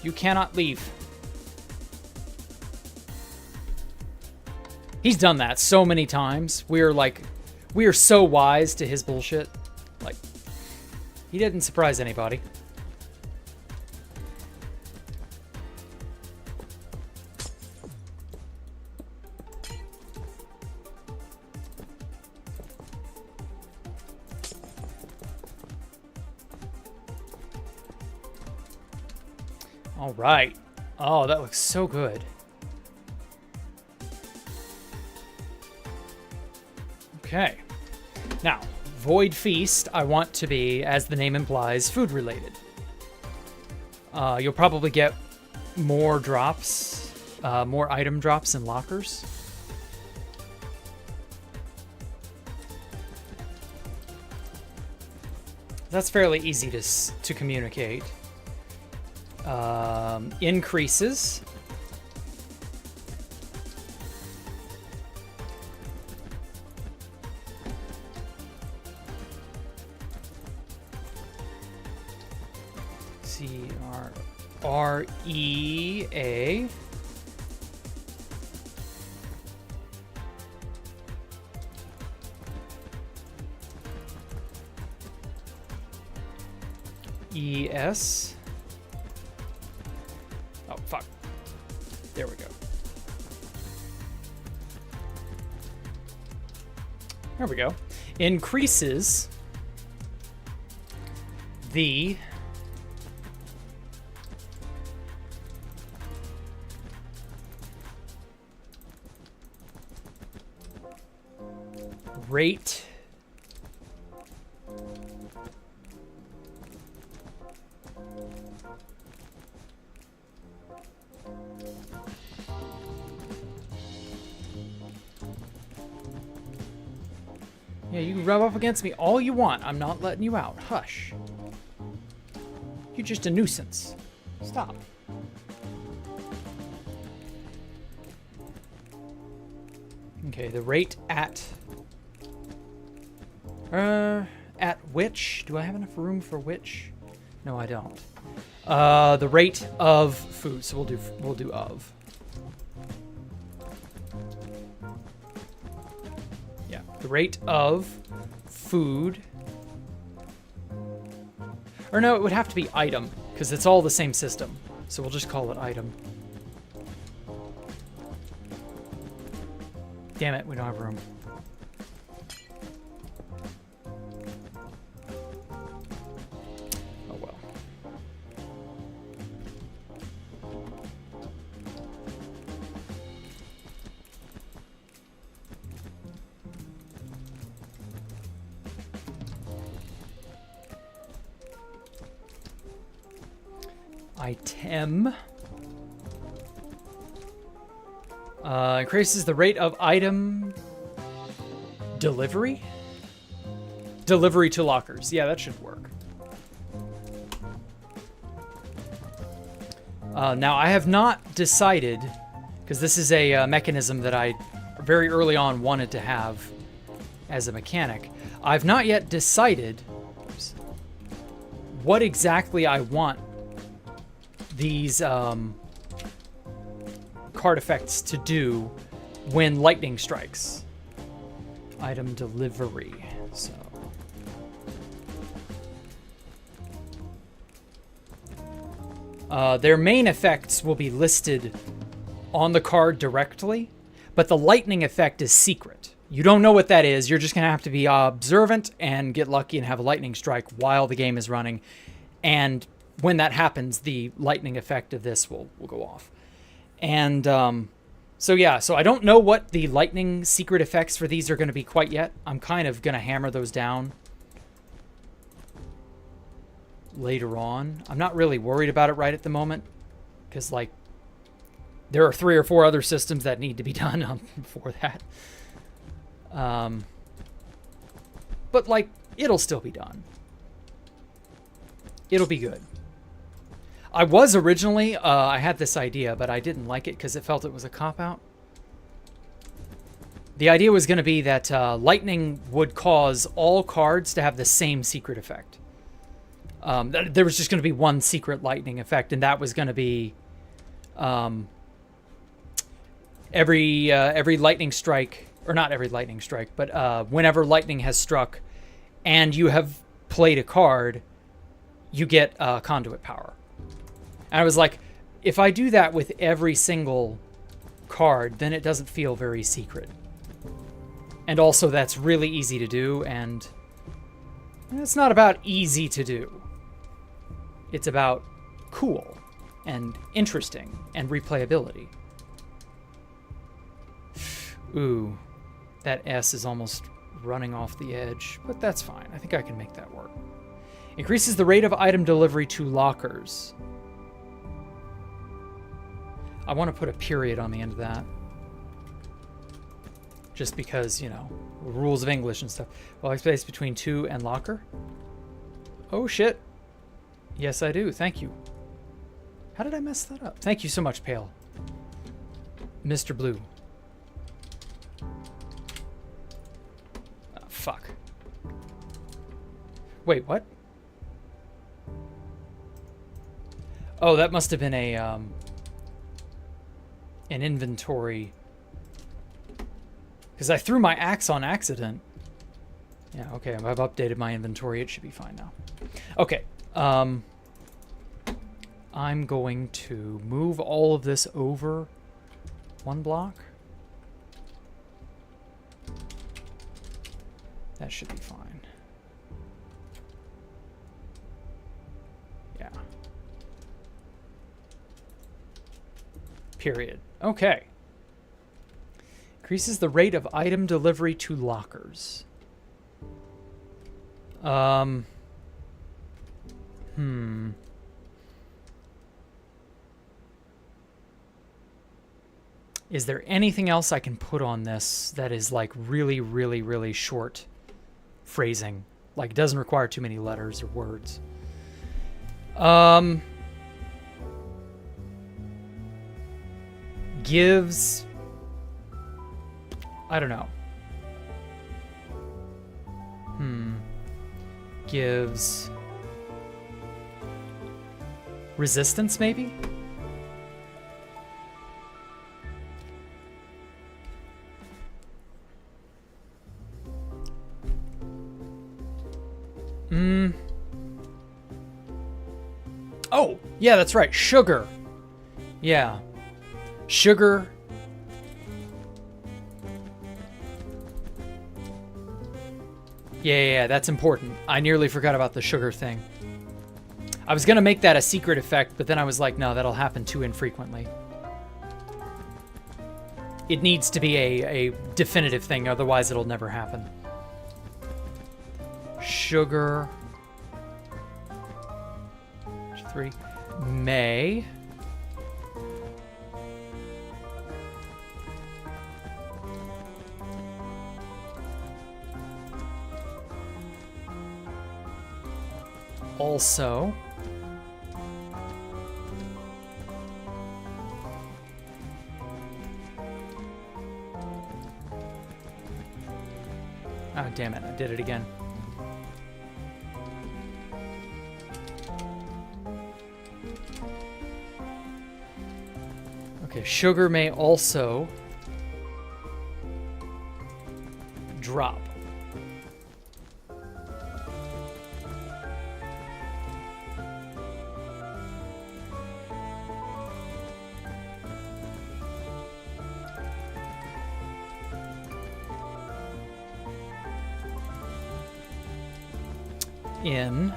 Speaker 1: You cannot leave. He's done that so many times. We are so wise to his bullshit. Like, he didn't surprise anybody. All right. Oh, that looks so good. Okay. Now, Void Feast, I want to be, as the name implies, food related. You'll probably get more drops, more item drops in lockers. That's fairly easy to communicate. Increases. C-R-R-E-A. E-S. Oh, fuck. There we go. There we go. Increases the rate Yeah, you can rub up against me all you want. I'm not letting you out. Hush. You're just a nuisance. Stop. Okay, the rate at which? Do I have enough room for which? No, I don't. The rate of food. So we'll do of. Yeah, the rate of food. Or no, it would have to be item because it's all the same system. So we'll just call it item. Damn it, we don't have room. Oh well. Item. Increases the rate of item delivery? Delivery to lockers. Yeah, that should work. Now, I have not decided, because this is a mechanism that I very early on wanted to have as a mechanic. I've not yet decided what exactly I want these card effects to do when lightning strikes. Item delivery. So their main effects will be listed on the card directly, but the lightning effect is secret. You don't know what that is. You're just going to have to be observant and get lucky and have a lightning strike while the game is running. And when that happens, the lightning effect of this will go off. And so yeah, so I don't know what the lightning secret effects for these are going to be quite yet. I'm kind of going to hammer those down later on. I'm not really worried about it right at the moment because, like, there are 3 or 4 other systems that need to be done before that. But, like, it'll still be done. It'll be good. I was originally, I had this idea, but I didn't like it because it felt it was a cop-out. The idea was going to be that lightning would cause all cards to have the same secret effect. There was just going to be one secret lightning effect, and that was going to be every lightning strike, or not every lightning strike, but whenever lightning has struck and you have played a card, you get conduit power. And I was like, if I do that with every single card, then it doesn't feel very secret. And also, that's really easy to do, and it's not about easy to do. It's about cool and interesting and replayability. Ooh, that S is almost running off the edge, but that's fine. I think I can make that work. Increases the rate of item delivery to lockers. I want to put a period on the end of that. Just because, you know, rules of English and stuff. Well, I space between 2 and locker. Oh, shit. Yes, I do. Thank you. How did I mess that up? Thank you so much, Pale. Mr. Blue. Oh, fuck. Wait, what? Oh, that must have been a an inventory, because I threw my axe on accident. Yeah, okay, I've updated my inventory. It should be fine now. Okay, I'm going to move all of this over one block. That should be fine. Yeah. Period. Okay. Increases the rate of item delivery to lockers. Is there anything else I can put on this that is like really, really, really short phrasing? Like, doesn't require too many letters or words. Gives... I don't know. Gives... resistance, maybe? Oh, yeah, that's right. Sugar. Yeah. Sugar. Yeah, that's important. I nearly forgot about the sugar thing. I was going to make that a secret effect, but then I was like, no, that'll happen too infrequently. It needs to be a definitive thing, otherwise it'll never happen. Sugar. 3. May. Also. Oh, damn it. I did it again. Okay, sugar may also drop. In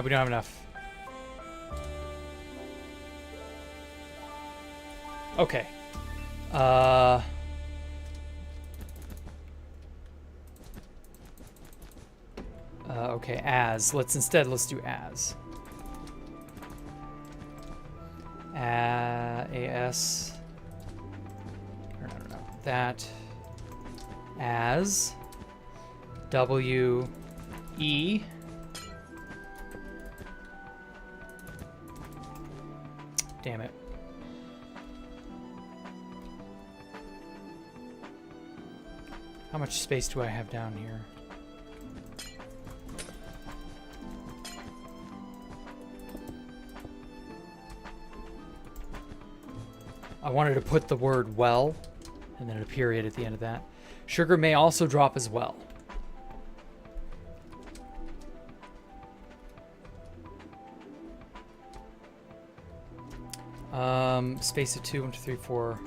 Speaker 1: we don't have enough. Okay. Okay, let's do as. AS. No. That. As. WE. Damn it. How much space do I have down here? I wanted to put the word well, and then a period at the end of that. Sugar may also drop as well. Space of 2, 1, 2, 3, 4,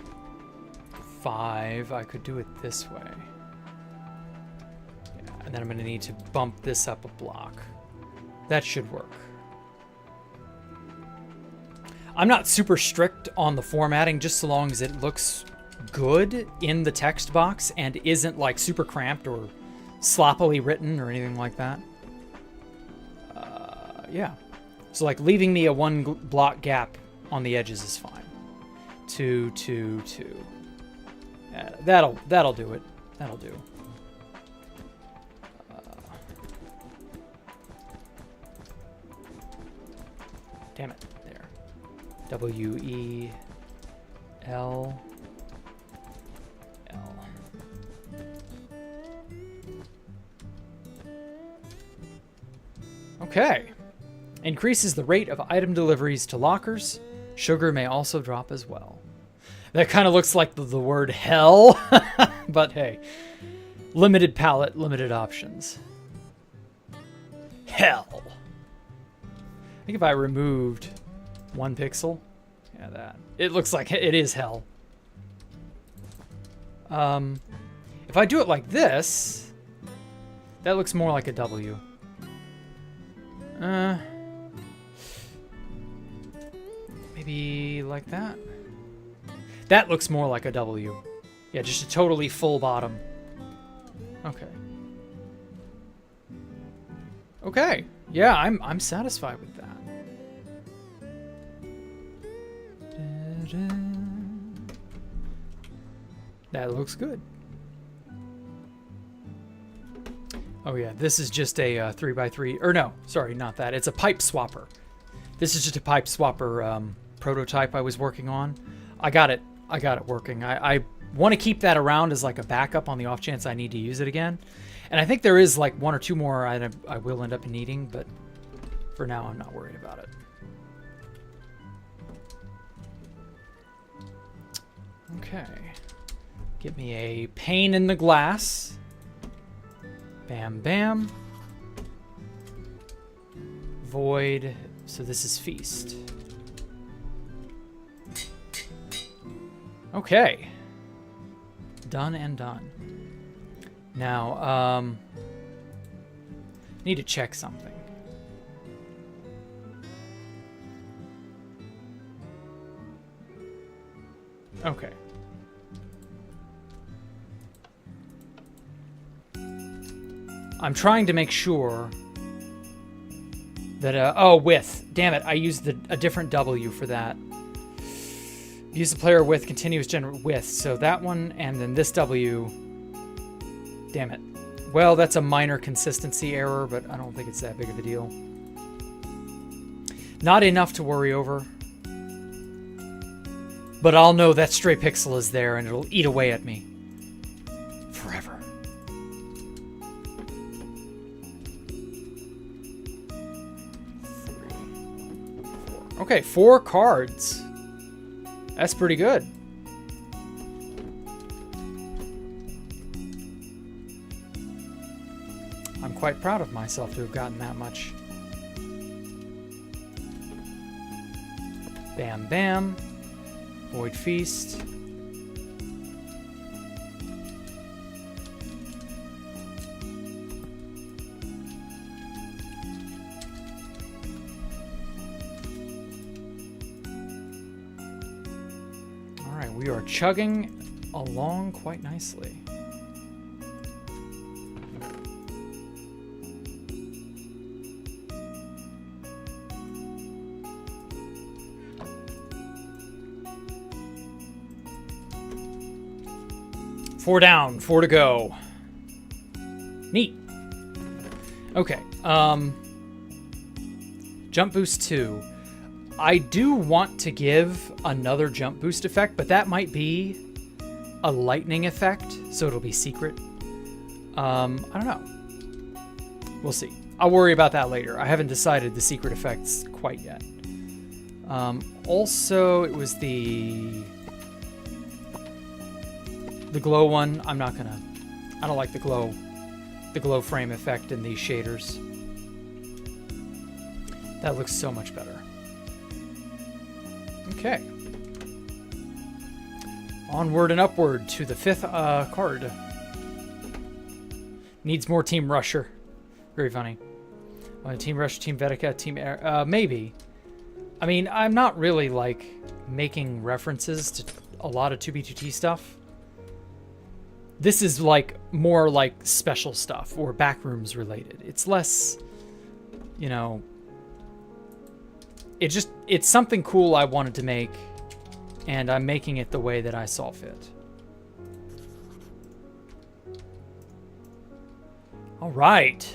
Speaker 1: 5. I could do it this way. Yeah, and then I'm going to need to bump this up a block. That should work. I'm not super strict on the formatting, just so long as it looks good in the text box and isn't like super cramped or sloppily written or anything like that. Yeah. So like leaving me a one block gap on the edges is fine. 2, 2, 2. That'll do it. That'll do. Damn it. There. WEL. Okay. Increases the rate of item deliveries to lockers. Sugar may also drop as well. That kind of looks like the word hell, but hey. Limited palette, limited options. Hell. I think if I removed 1 pixel, yeah, that. It looks like it is hell. If I do it like this, that looks more like a W. Maybe like that. That looks more like a W. Yeah, just a totally full bottom. Okay. Okay. Yeah, I'm satisfied with that. That looks good. Oh yeah, this is just a 3x3, or no, sorry, not that. It's a pipe swapper. This is just a pipe swapper prototype I was working on. I got it working. I want to keep that around as like a backup on the off chance I need to use it again. And I think there is like 1 or 2 more I will end up needing, but for now I'm not worried about it. Okay. Get me a pane in the glass. Bam, bam. Void. So this is feast. Okay. Done and done. Now, need to check something. Okay. I'm trying to make sure that, oh, width. Damn it, I used a different W for that. Use the player with continuous general width. So that one, and then this W. Damn it. Well, that's a minor consistency error, but I don't think it's that big of a deal. Not enough to worry over. But I'll know that stray pixel is there, and it'll eat away at me. Forever. Okay, 4 cards. That's pretty good. I'm quite proud of myself to have gotten that much. Bam, bam. Void Feast. We are chugging along quite nicely. Four down, 4 to go. Neat. Okay. Jump boost 2. I do want to give another jump boost effect, but that might be a lightning effect, so it'll be secret. I don't know. We'll see. I'll worry about that later. I haven't decided the secret effects quite yet. Also, it was the glow one. I'm not gonna. I don't like the glow frame effect in these shaders. That looks so much better. Okay. Onward and upward to the 5th card. Needs more Team Rusher. Very funny. Team Rusher, Team Vedica, Team Air. Maybe. I mean, I'm not really, like, making references to a lot of 2B2T stuff. This is, like, more, like, special stuff or backrooms related. It's less, you know... It's something cool I wanted to make, and I'm making it the way that I saw fit. All right.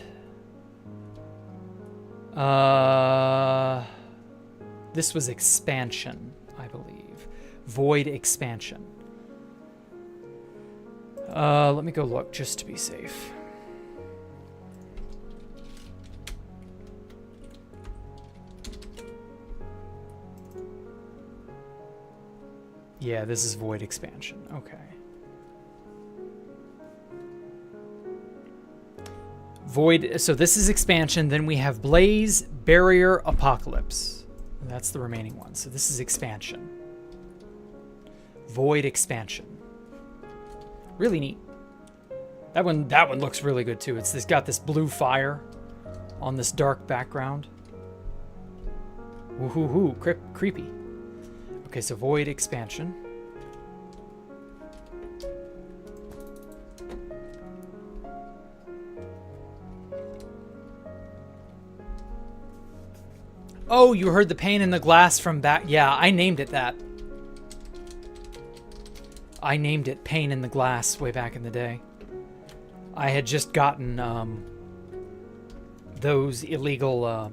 Speaker 1: This was expansion, I believe. Void expansion. Let me go look just to be safe. Yeah, this is void expansion. Okay. Void, so this is expansion. Then we have Blaze, Barrier, Apocalypse. That's the remaining one. So this is expansion. Void expansion. Really neat. That one looks really good too. It's got this blue fire on this dark background. Woohoo, creepy. Okay, so void expansion. Oh, you heard the pane in the glass from back. Yeah, I named it that. I named it Pane in the Glass way back in the day. I had just gotten those illegal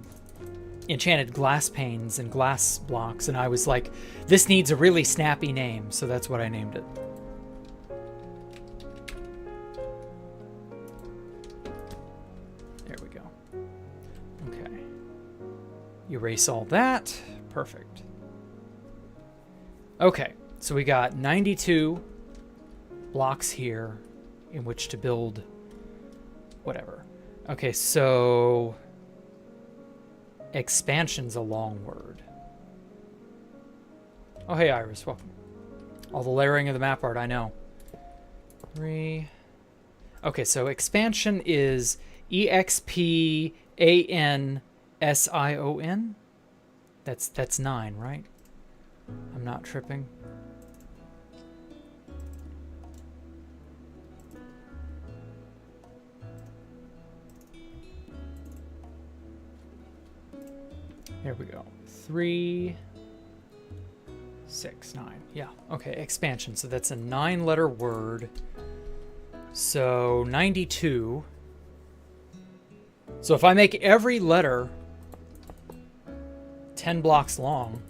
Speaker 1: enchanted glass panes and glass blocks, and I was like, this needs a really snappy name, so that's what I named it. There we go. Okay. Erase all that. Perfect. Okay, so we got 92 blocks here in which to build whatever. Okay, so expansion's a long word. Oh, hey, Iris, welcome. All the layering of the map art, I know. 3. Okay, so expansion is EXPANSION. That's 9, right? I'm not tripping. Here we go. 3, 6, 9. Yeah, okay, expansion. So that's a 9-letter word. So 92. So if I make every letter 10 blocks long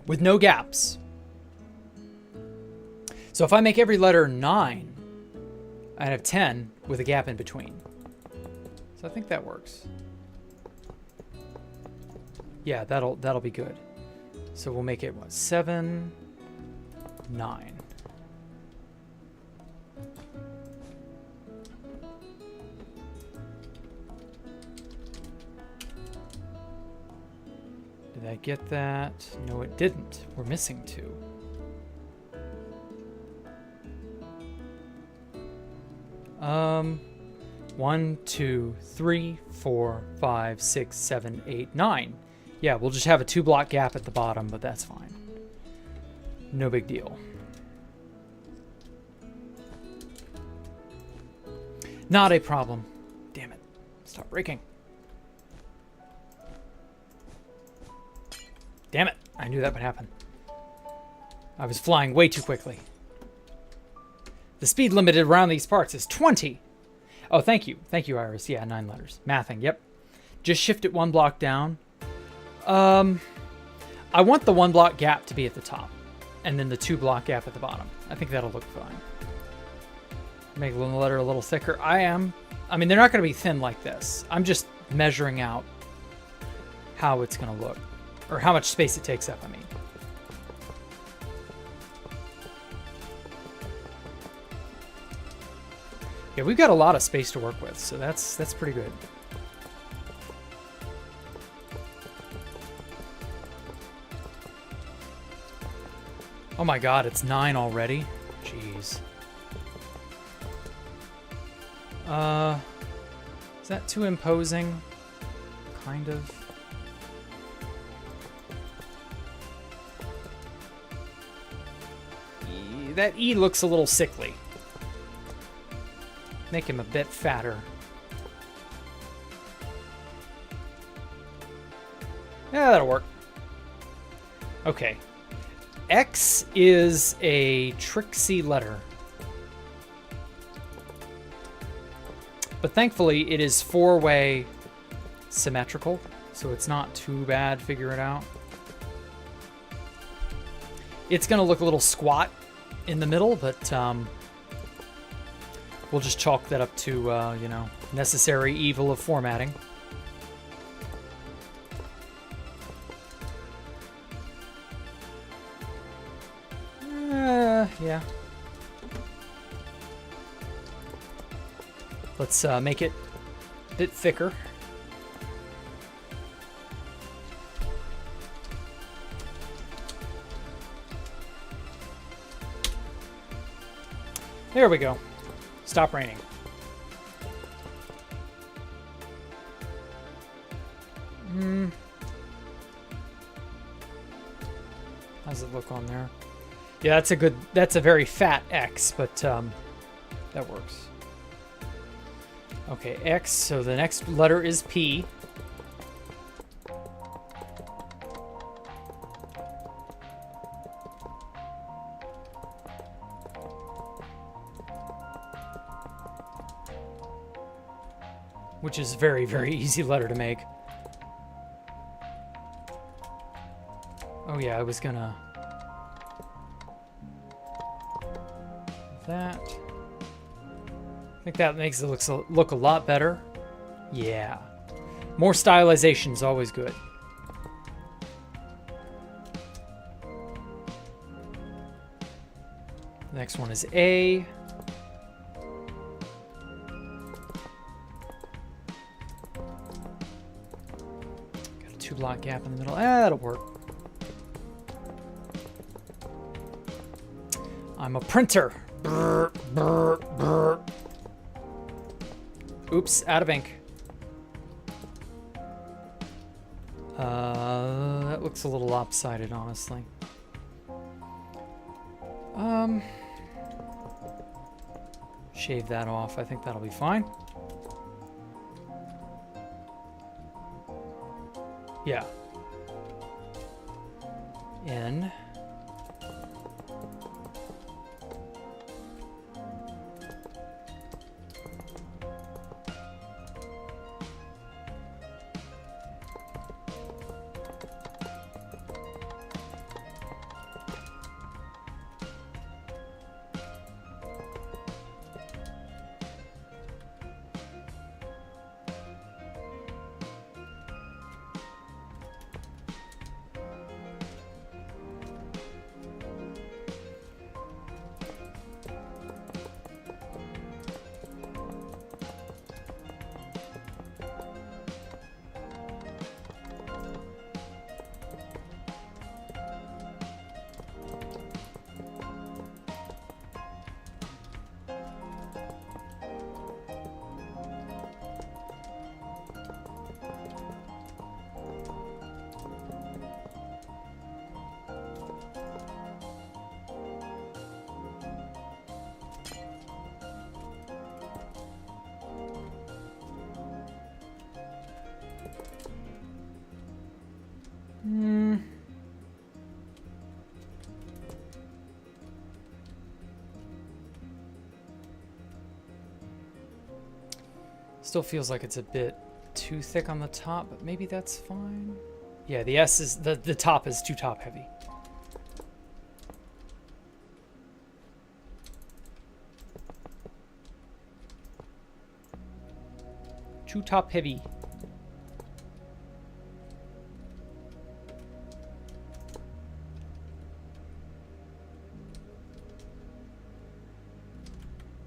Speaker 1: with no gaps. So if I make every letter 9, I have 10 with a gap in between. So I think that works. Yeah, that'll be good. So we'll make it what? 7, 9. Did I get that? No, it didn't. We're missing 2. Um, 1, 2, 3, 4, 5, 6, 7, 8, 9. Yeah, we'll just have a 2-block gap at the bottom, but that's fine. No big deal. Not a problem. Damn it. Stop breaking. Damn it. I knew that would happen. I was flying way too quickly. The speed limited around these parts is 20. Oh, thank you. Thank you, Iris. Yeah, 9 letters. Mathing, yep. Just shift it 1 block down. I want the 1-block gap to be at the top, and then the 2-block gap at the bottom. I think that'll look fine. Make the letter a little thicker. I mean, they're not going to be thin like this. I'm just measuring out how it's going to look, or how much space it takes up, I mean. Yeah, we've got a lot of space to work with, so that's pretty good. Oh my god, it's 9 already? Jeez. Is that too imposing? Kind of. That E looks a little sickly. Make him a bit fatter. Yeah, that'll work. Okay. X is a tricksy letter. But thankfully, it is 4-way symmetrical, so it's not too bad. Figure it out. It's going to look a little squat in the middle, but we'll just chalk that up to, you know, necessary evil of formatting. Yeah. Let's make it a bit thicker. There we go. Stop raining. How's it look on there? Yeah, that's a very fat X, but that works. Okay, X, so the next letter is P. Which is a very, very easy letter to make. Oh yeah, I was gonna... that. I think that makes it look a lot better. Yeah. More stylization is always good. The next one is A. Got a 2-block gap in the middle. That'll work. I'm a printer. Brr, brr, brr. Oops, out of ink. That looks a little lopsided, honestly. Shave that off. I think that'll be fine. Yeah. N. Still feels like it's a bit too thick on the top, but maybe that's fine. Yeah, the S is the top is too top heavy. Too top heavy.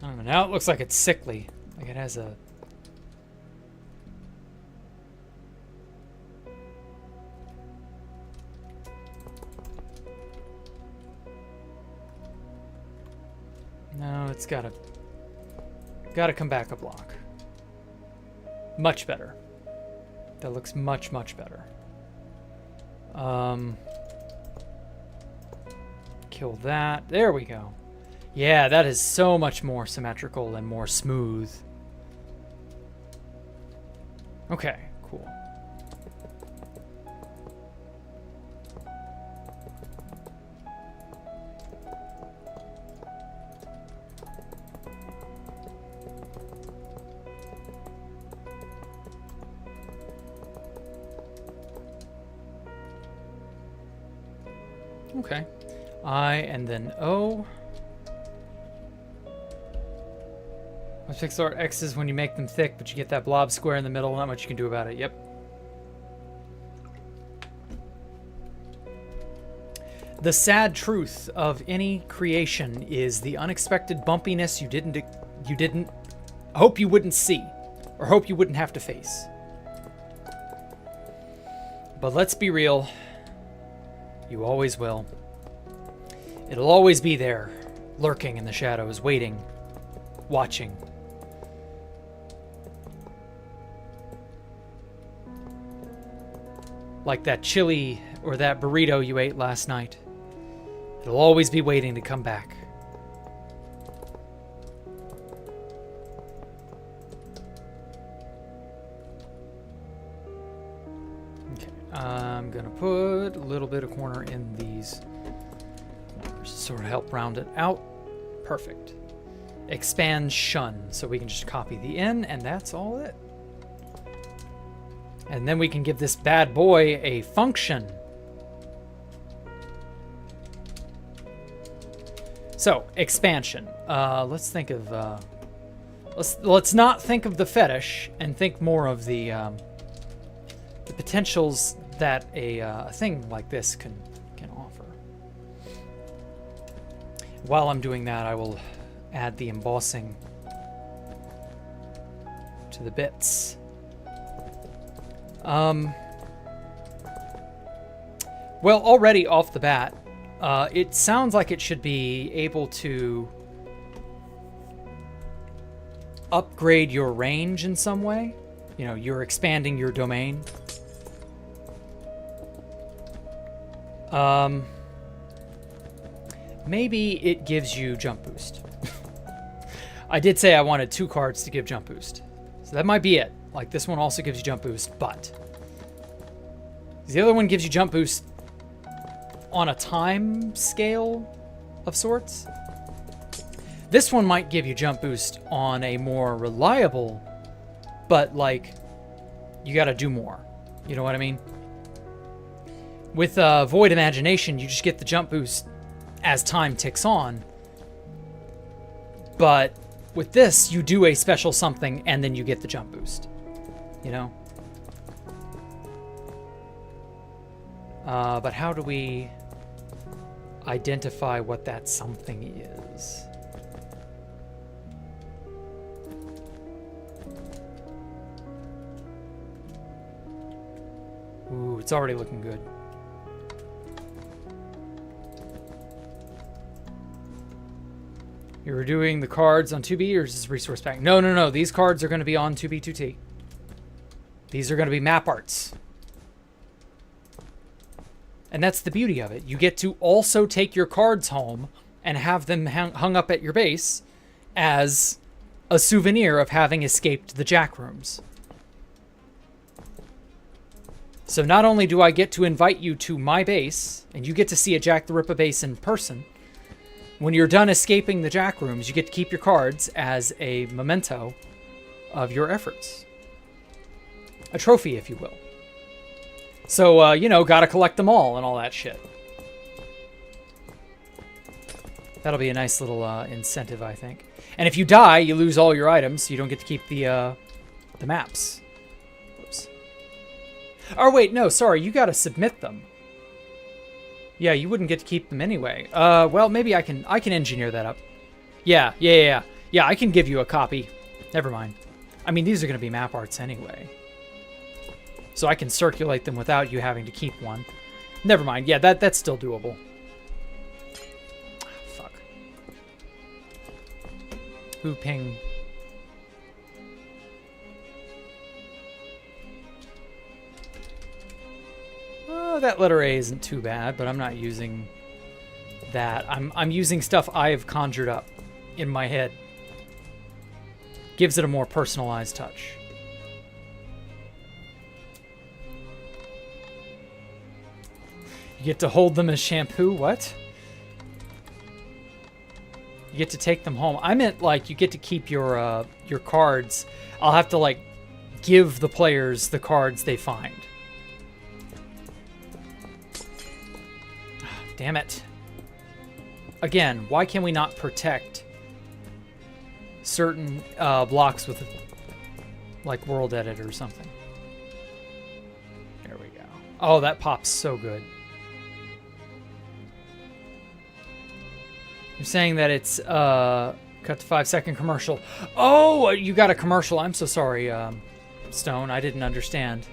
Speaker 1: I don't know, now it looks like it's sickly. Like it has a... No, it's gotta come back a block. Much better. That looks much, much better. Kill that. There we go. Yeah, that is so much more symmetrical and more smooth. Okay, cool. Okay. I and then O. Fixed art X's when you make them thick, but you get that blob square in the middle. Not much you can do about it. Yep. The sad truth of any creation is the unexpected bumpiness you didn't hope you wouldn't see, or hope you wouldn't have to face. But let's be real, you always will. It'll always be there, lurking in the shadows, waiting, watching. Like that chili or that burrito you ate last night. It'll always be waiting to come back. Okay, I'm gonna put a little bit of corner in these. Sort of help round it out. Perfect. Expansion, so we can just copy the in, and that's all it. And then we can give this bad boy a function. So, expansion. Let's think of... let's not think of the fetish and think more of the potentials that a thing like this can offer. While I'm doing that, I will add the embossing to the bits. Well, already off the bat, it sounds like it should be able to upgrade your range in some way. You know, you're expanding your domain. Maybe it gives you jump boost. I did say I wanted 2 cards to give jump boost. So that might be it. Like, this one also gives you jump boost, but the other one gives you jump boost on a time scale of sorts. This one might give you jump boost on a more reliable, but like, you gotta do more. You know what I mean? With Void Imagination, you just get the jump boost as time ticks on. But with this, you do a special something and then you get the jump boost. You know? But how do we identify what that something is? Ooh, it's already looking good. You're doing the cards on 2B, or is this resource pack? No. These cards are going to be on 2B2T. These are going to be map arts. And that's the beauty of it. You get to also take your cards home and have them hung up at your base as a souvenir of having escaped the Jack rooms. So not only do I get to invite you to my base, and you get to see a Jacktherippa base in person, when you're done escaping the Jack rooms, you get to keep your cards as a memento of your efforts. A trophy, if you will. So, you know, gotta collect them all and all that shit. That'll be a nice little incentive, I think. And if you die, you lose all your items, so you don't get to keep the maps. Whoops. Oh, wait, no, sorry, you gotta submit them. Yeah, you wouldn't get to keep them anyway. Well, maybe I can engineer that up. Yeah, I can give you a copy. Never mind. I mean, these are going to be map arts anyway. So I can circulate them without you having to keep one. Never mind. Yeah, that's still doable. Fuck. Who ping? That letter A isn't too bad, but I'm not using that. I'm using stuff I've conjured up in my head. Gives it a more personalized touch. You get to hold them as shampoo? What? You get to take them home. I meant, like, you get to keep your cards. I'll have to, like, give the players the cards they find. Damn it. Again, why can we not protect certain blocks with, like, World Edit or something? There we go. Oh, that pops so good. You're saying that it's cut to 5-second commercial. Oh, you got a commercial. I'm so sorry, Stone. I didn't understand.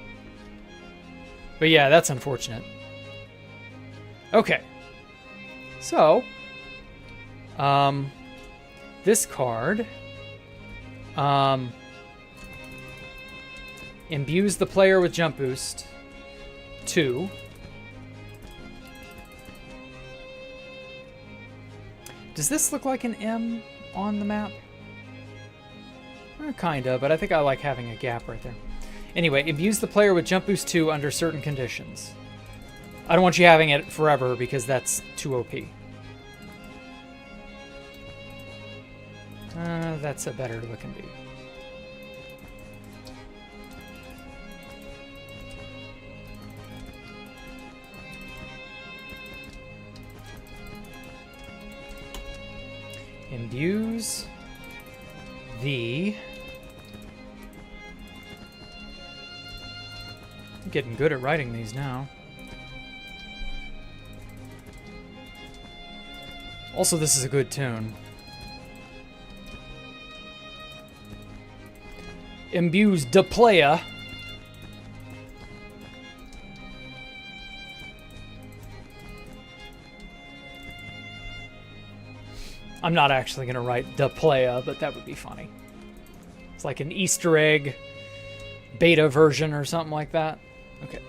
Speaker 1: But yeah, that's unfortunate. Okay. So, this card imbues the player with jump boost 2. Does this look like an M on the map? Kinda, but I think I like having a gap right there. Anyway, imbues the player with jump boost 2 under certain conditions. I don't want you having it forever because that's too OP. That's a better looking bee. Imbues the... I'm getting good at writing these now. Also, this is a good tune. Imbues the player I'm not actually going to write the playa, but that would be funny. It's like an Easter egg beta version or something like that. Okay.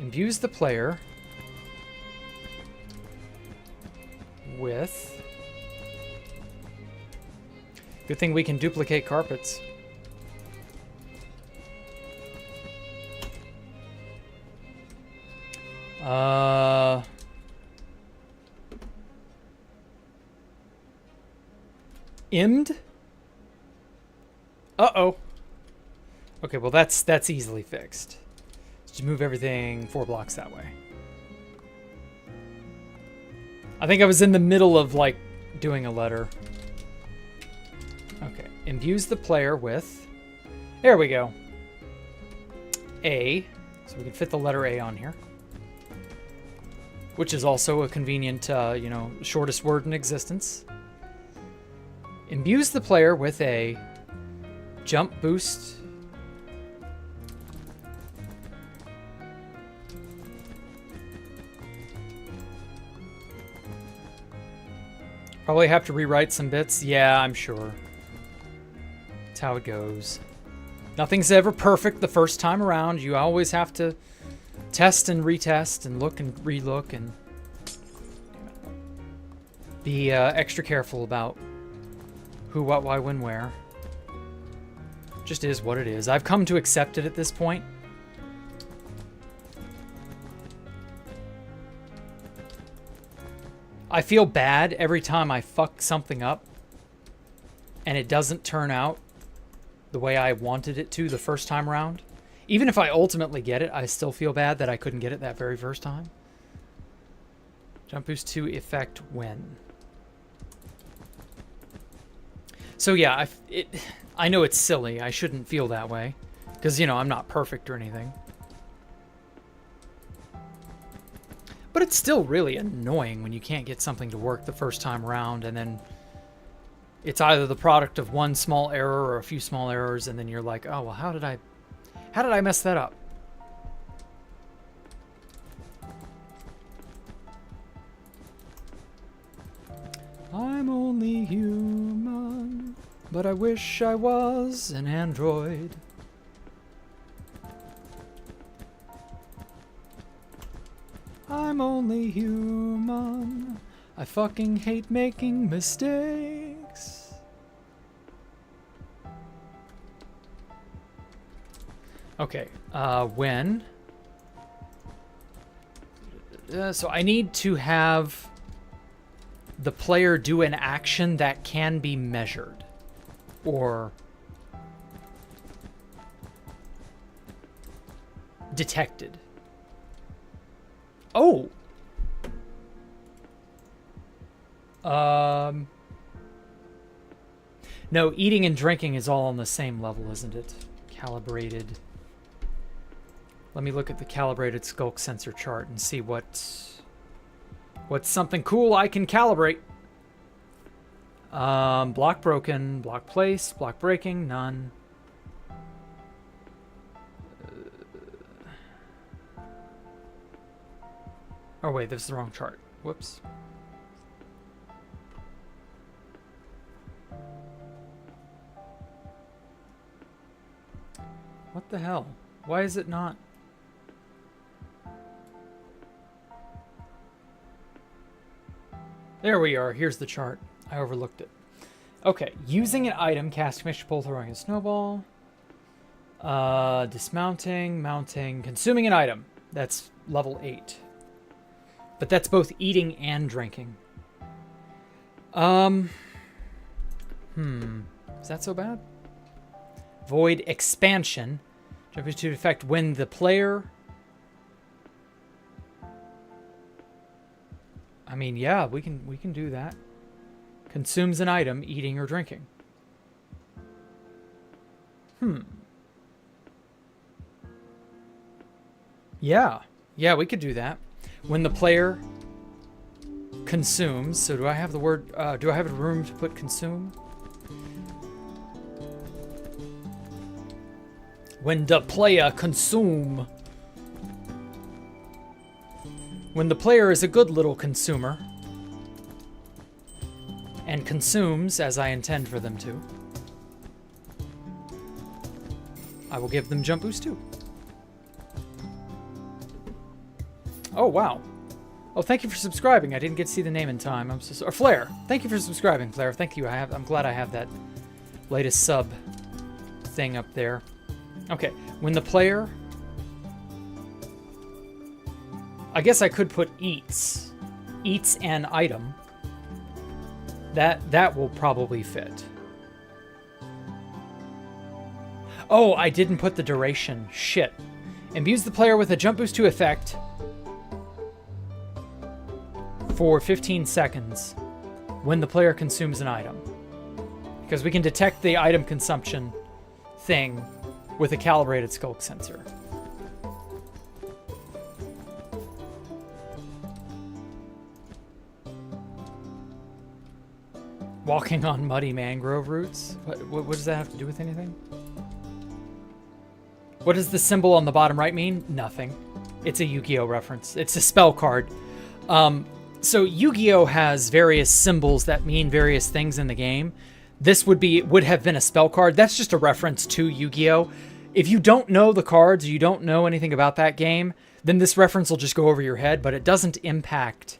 Speaker 1: Imbues the player with... Good thing we can duplicate carpets. Immed? Uh-oh. Okay, well that's easily fixed. Just move everything 4 blocks that way. I think I was in the middle of, like, doing a letter. Okay, imbues the player with... There we go. A. So we can fit the letter A on here. Which is also a convenient, you know, shortest word in existence. Imbues the player with a jump boost. Probably have to rewrite some bits. Yeah, I'm sure. That's how it goes. Nothing's ever perfect the first time around. You always have to test and retest and look and relook and be extra careful about who, what, why, when, where. Just is what it is. I've come to accept it at this point. I feel bad every time I fuck something up and it doesn't turn out the way I wanted it to the first time around. Even if I ultimately get it, I still feel bad that I couldn't get it that very first time. Jump boost to effect when. So yeah, I know it's silly. I shouldn't feel that way. Because, you know, I'm not perfect or anything. But it's still really annoying when you can't get something to work the first time around and then it's either the product of one small error or a few small errors and then you're like, oh, well, how did I mess that up? I'm only human, but I wish I was an android. I'm only human. I fucking hate making mistakes. Okay, when? So I need to have the player do an action that can be measured. Or detected. Oh! No, eating and drinking is all on the same level, isn't it? Calibrated. Let me look at the calibrated skulk sensor chart and see what's something cool I can calibrate. Block broken, block place, block breaking, none. Oh wait, this is the wrong chart. Whoops. What the hell? Why is it not? There we are. Here's the chart. I overlooked it. Okay. Using an item, cast Commission Pull, throwing a snowball. Dismounting, mounting, consuming an item. That's level 8. But that's both eating and drinking. Is that so bad? Void expansion. Jump to effect when the player... I mean, yeah, we can do that. Consumes an item, eating or drinking. Yeah, we could do that. When the player consumes, so do I have the word, do I have a room to put consume? When the player consume. When the player is a good little consumer and consumes as I intend for them to, I will give them jump boost too. Oh, wow. Oh, thank you for subscribing. I didn't get to see the name in time. I'm so sorry. Or Flair. Thank you for subscribing, Flair. Thank you. I'm glad I have that latest sub thing up there. Okay. When the player... I guess I could put eats. Eats an item. That will probably fit. Oh, I didn't put the duration. Shit. Imbues the player with a jump boost 2 effect for 15 seconds when the player consumes an item. Because we can detect the item consumption thing with a calibrated skulk sensor. Walking on muddy mangrove roots? What does that have to do with anything? What does the symbol on the bottom right mean? Nothing. It's a Yu-Gi-Oh reference. It's a spell card. So Yu-Gi-Oh has various symbols that mean various things in the game. This would have been a spell card. That's just a reference to Yu-Gi-Oh. If you don't know the cards, or you don't know anything about that game, then this reference will just go over your head, but it doesn't impact,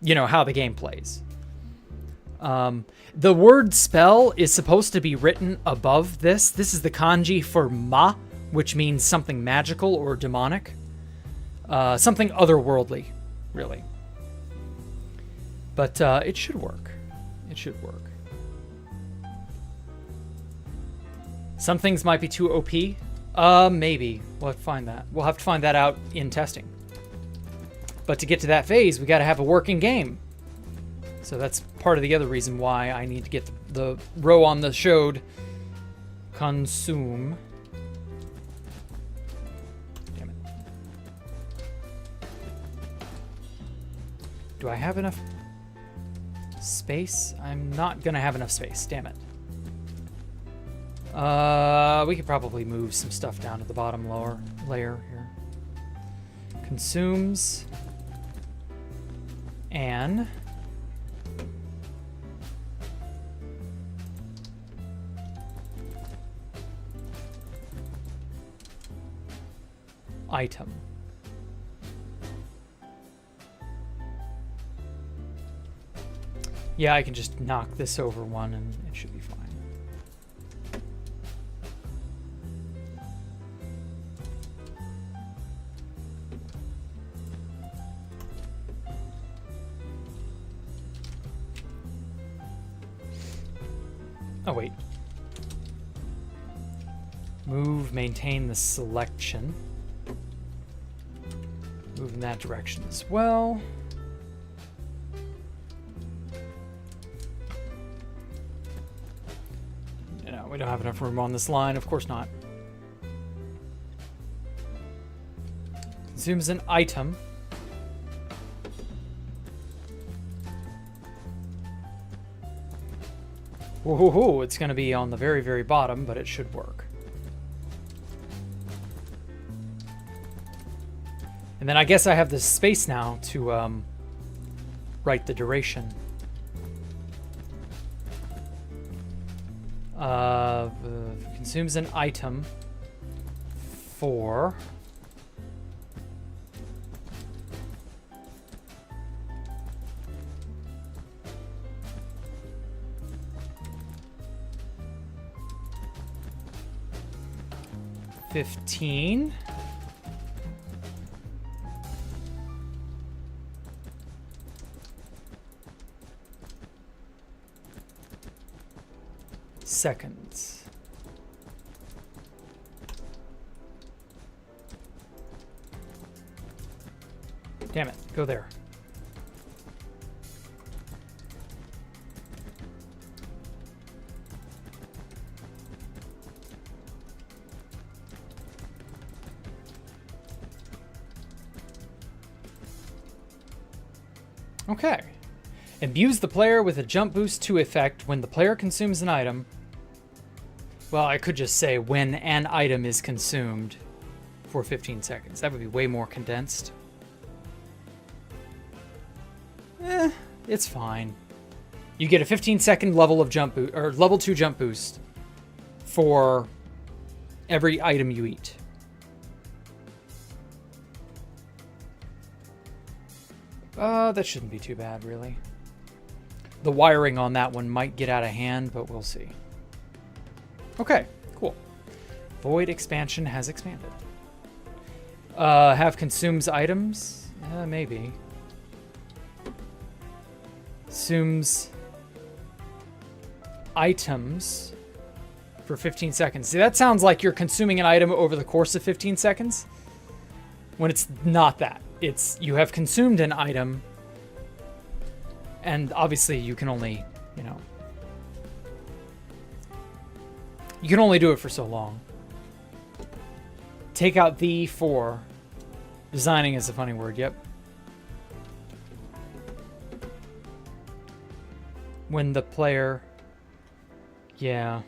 Speaker 1: how the game plays. The word spell is supposed to be written above this. This is the kanji for ma, which means something magical or demonic. Something otherworldly, really. But it should work. It should work. Some things might be too OP. Maybe. We'll have to find that. We'll have to find that out in testing. But to get to that phase, we got to have a working game. So that's part of the other reason why I need to get the row on the showed. Consume. Damn it. Do I have enough space? I'm not gonna have enough space. Damn it. We could probably move some stuff down to the bottom lower layer here. Consumes. And... item. Yeah, I can just knock this over one and it should be fine. Oh, wait. Move, maintain the selection. Move in that direction as well. No, we don't have enough room on this line. Of course not. Consumes an item. Woohoo! It's going to be on the very, very bottom, but it should work. And then I guess I have this space now to write the duration. Consumes an item for 15 seconds. Damn it, go there. Okay. Imbues the player with a jump boost 2 effect when the player consumes an item. Well, I could just say when an item is consumed for 15 seconds. That would be way more condensed. It's fine. You get a 15-second level of jump boost, or level 2 jump boost for every item you eat. That shouldn't be too bad, really. The wiring on that one might get out of hand, but we'll see. Okay, cool. Void expansion has expanded. Have consumes items? Maybe. Consumes items for 15 seconds. See, that sounds like you're consuming an item over the course of 15 seconds. When it's not that. It's you have consumed an item, and obviously you can only, you can only do it for so long. Take out the for. Designing is a funny word, yep. When the player, yeah.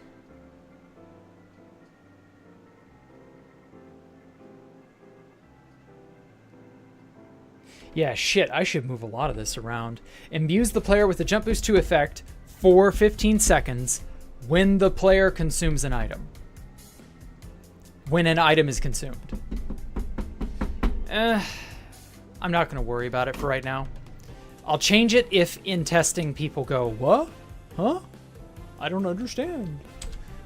Speaker 1: Yeah, shit, I should move a lot of this around. Imbues the player with a jump boost 2 effect for 15 seconds when the player consumes an item. When an item is consumed. I'm not going to worry about it for right now. I'll change it if in testing people go, what? Huh? I don't understand.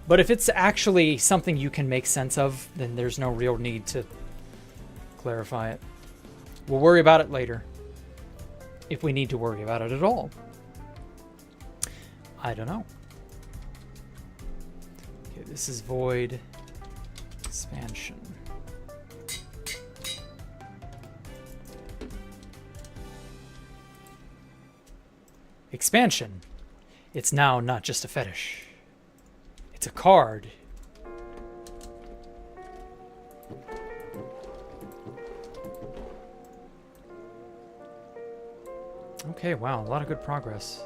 Speaker 1: But if it's actually something you can make sense of, then there's no real need to clarify it. We'll worry about it later. If we need to worry about it at all. I don't know. Okay, this is void expansion. Expansion. It's now not just a fetish. It's a card. Okay, wow, a lot of good progress.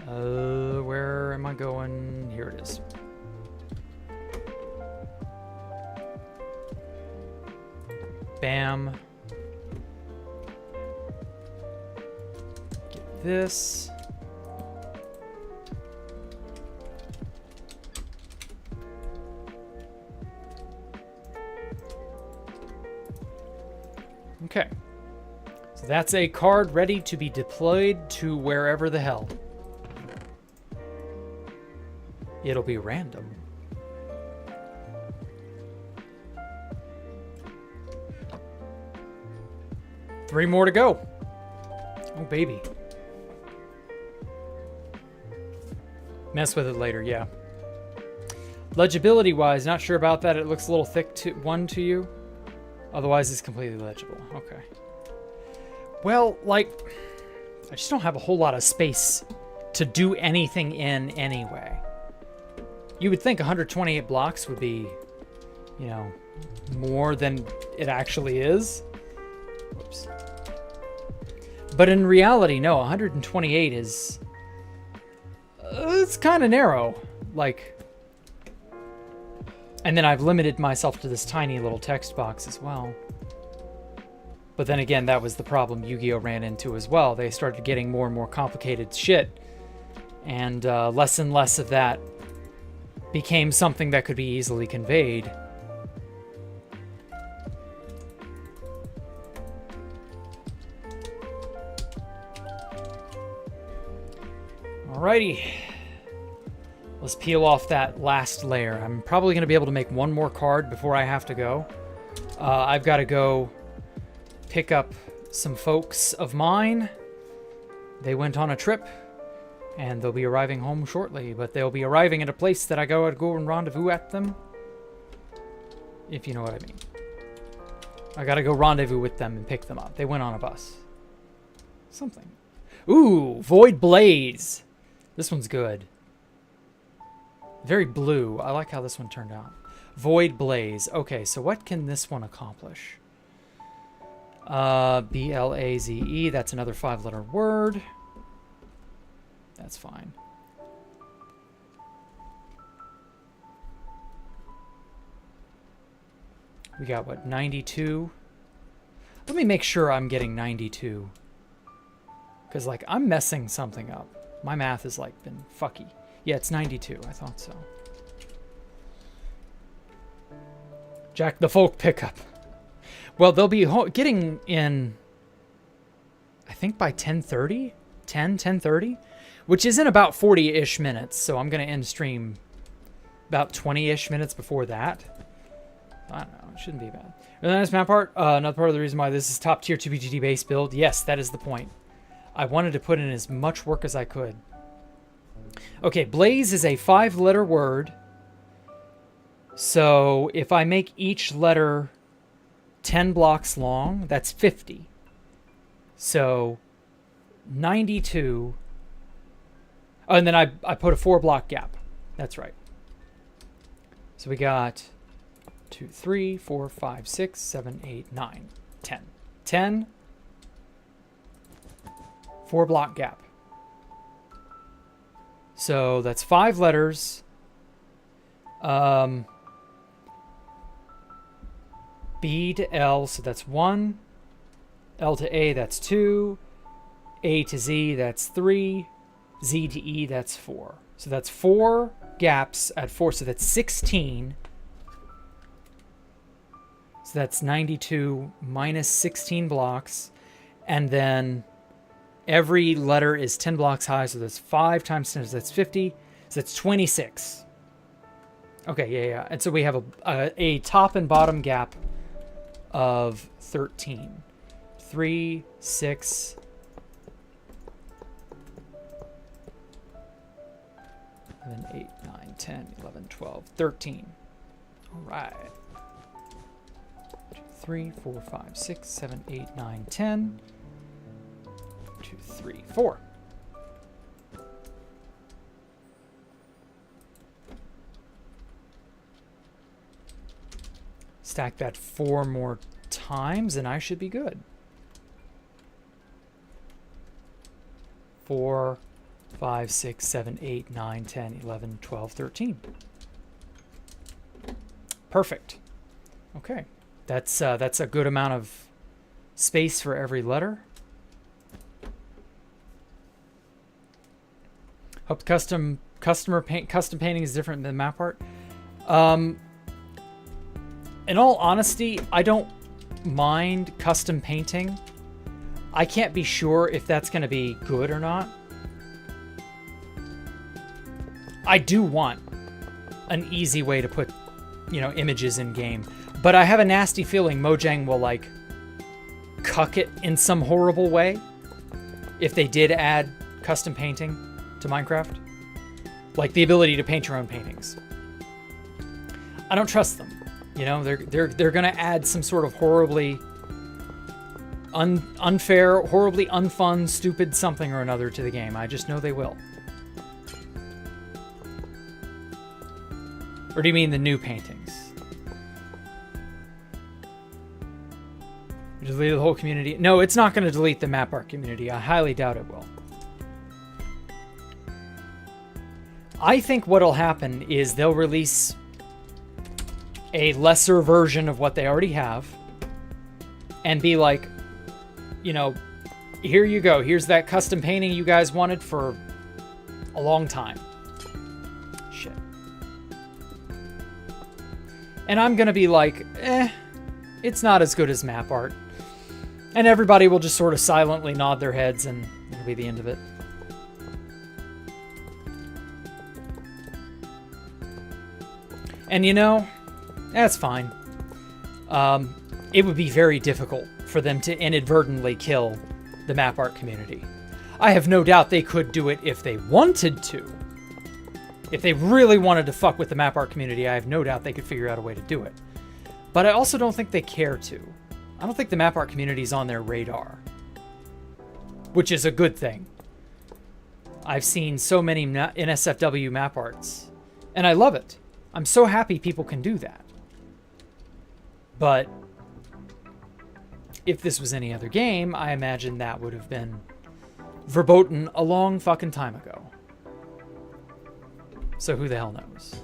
Speaker 1: Where am I going? Here it is. Bam. Get this. Okay. So that's a card ready to be deployed to wherever the hell. It'll be random. Three more to go. Oh, baby. Mess with it later, yeah. Legibility-wise, not sure about that. It looks a little thick to you. Otherwise, it's completely legible. Okay. Well, like, I just don't have a whole lot of space to do anything in anyway. You would think 128 blocks would be, you know, more than it actually is. Whoops. But in reality, no, 128 is... it's kind of narrow. Like... And then I've limited myself to this tiny little text box as well. But then again, that was the problem Yu-Gi-Oh! Ran into as well. They started getting more and more complicated shit. And less and less of that became something that could be easily conveyed. Alrighty. Let's peel off that last layer. I'm probably going to be able to make one more card before I have to go. I've got to go pick up some folks of mine. They went on a trip, and they'll be arriving home shortly, but they'll be arriving at a place that I go and rendezvous at them. If you know what I mean. I gotta go rendezvous with them and pick them up. They went on a bus. Something. Ooh, Void Blaze. This one's good. Very blue. I like how this one turned out. Void Blaze. Okay, so what can this one accomplish? B-L-A-Z-E. That's another 5-letter word. That's fine. We got, what, 92? Let me make sure I'm getting 92. Because, like, I'm messing something up. My math has, like, been fucky. Yeah, it's 92. I thought so. Jack the Folk pickup. Well, they'll be getting in, I think, by 10:30? 10:30? Which is in about 40-ish minutes. So I'm going to end stream about 20-ish minutes before that. I don't know. It shouldn't be bad. Really nice map art. Another part of the reason why this is top tier 2BGD base build. Yes, that is the point. I wanted to put in as much work as I could. Okay, Blaze is a 5-letter word. So if I make each letter 10 blocks long, that's 50. So 92. Oh, and then I put a 4-block gap. That's right. So we got 2, 3, 4, 5, 6, 7, 8, 9, 10. 10. 4-block gap. So that's 5 letters. B to L, so that's 1. L to A, that's 2. A to Z, that's 3. Z to E, that's 4. So that's 4 gaps at 4, so that's 16. So that's 92 minus 16 blocks. And then every letter is 10 blocks high, so that's 5 times 10, so that's 50. So that's 26. Okay, yeah. And so we have a top and bottom gap of 13. 3, 6, 7, 8, 9, 10, 11, 12, 13. All right. 2, 3, 4, 5, 6, 7, 8, 9, 10. 2, 3, 4. Stack that 4 more times and I should be good. 4, 5, 6, 7, 8, 9, 10, 11, 12, 13. Perfect. Okay. That's a good amount of space for every letter. Hope custom painting is different than map art. In all honesty, I don't mind custom painting. I can't be sure if that's going to be good or not. I do want an easy way to put, images in game, but I have a nasty feeling Mojang will like cuck it in some horrible way if they did add custom painting to Minecraft, like the ability to paint your own paintings. I don't trust them. They're gonna add some sort of horribly unfair, horribly unfun, stupid something or another to the game. I just know they will. Or do you mean the new paintings? Delete the whole community? No, it's not going to delete the map art community. I highly doubt it will. I think what'll happen is they'll release a lesser version of what they already have and be like, you know, here you go. Here's that custom painting you guys wanted for a long time. Shit. And I'm going to be like, it's not as good as map art. And everybody will just sort of silently nod their heads and it'll be the end of it. And you know, that's fine. It would be very difficult for them to inadvertently kill the map art community. I have no doubt they could do it if they wanted to. If they really wanted to fuck with the map art community, I have no doubt they could figure out a way to do it. But I also don't think they care to. I don't think the map art community is on their radar. Which is a good thing. I've seen so many NSFW map arts, and I love it. I'm so happy people can do that. But if this was any other game, I imagine that would have been verboten a long fucking time ago. So who the hell knows?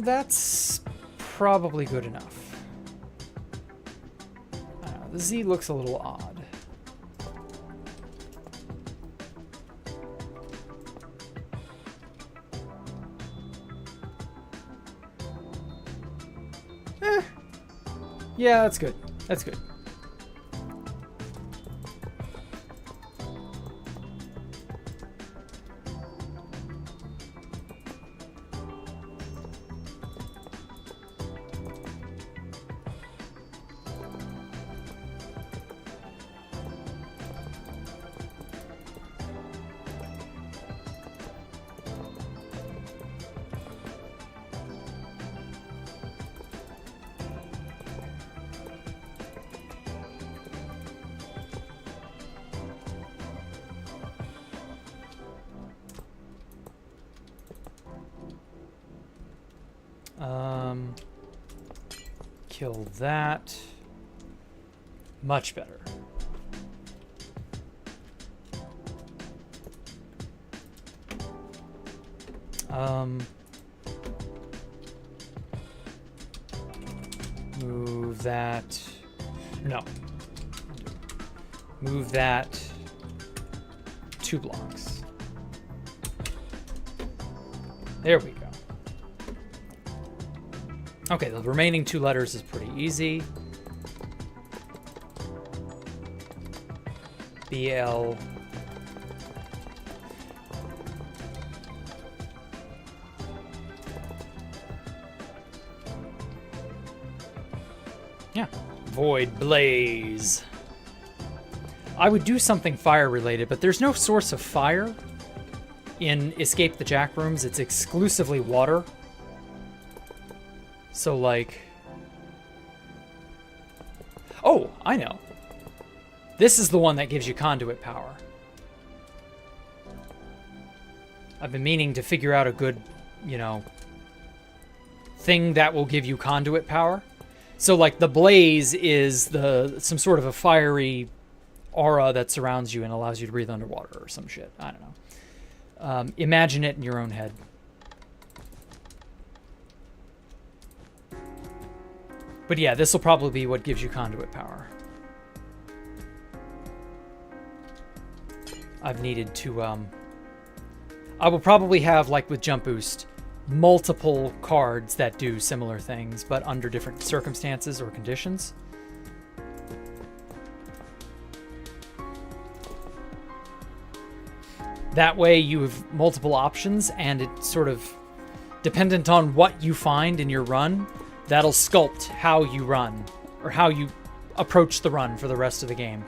Speaker 1: That's probably good enough. I don't know, the Z looks a little odd. Yeah, that's good. That's good. Kill that. Much better. Move that. No. Move that 2 blocks. There we go. Okay, the remaining 2 letters is pretty easy. BL. Yeah. Void Blaze. I would do something fire related, but there's no source of fire in Escape the Jack Rooms. It's exclusively water. So, like... Oh, I know. This is the one that gives you conduit power. I've been meaning to figure out a good, you know, thing that will give you conduit power. So, like, the blaze is some sort of a fiery aura that surrounds you and allows you to breathe underwater or some shit. I don't know. Imagine it in your own head. But yeah, this will probably be what gives you conduit power. I've needed to, I will probably have, like with Jump Boost, multiple cards that do similar things, but under different circumstances or conditions. That way you have multiple options, and it's sort of dependent on what you find in your run. That'll sculpt how you run, or how you approach the run for the rest of the game.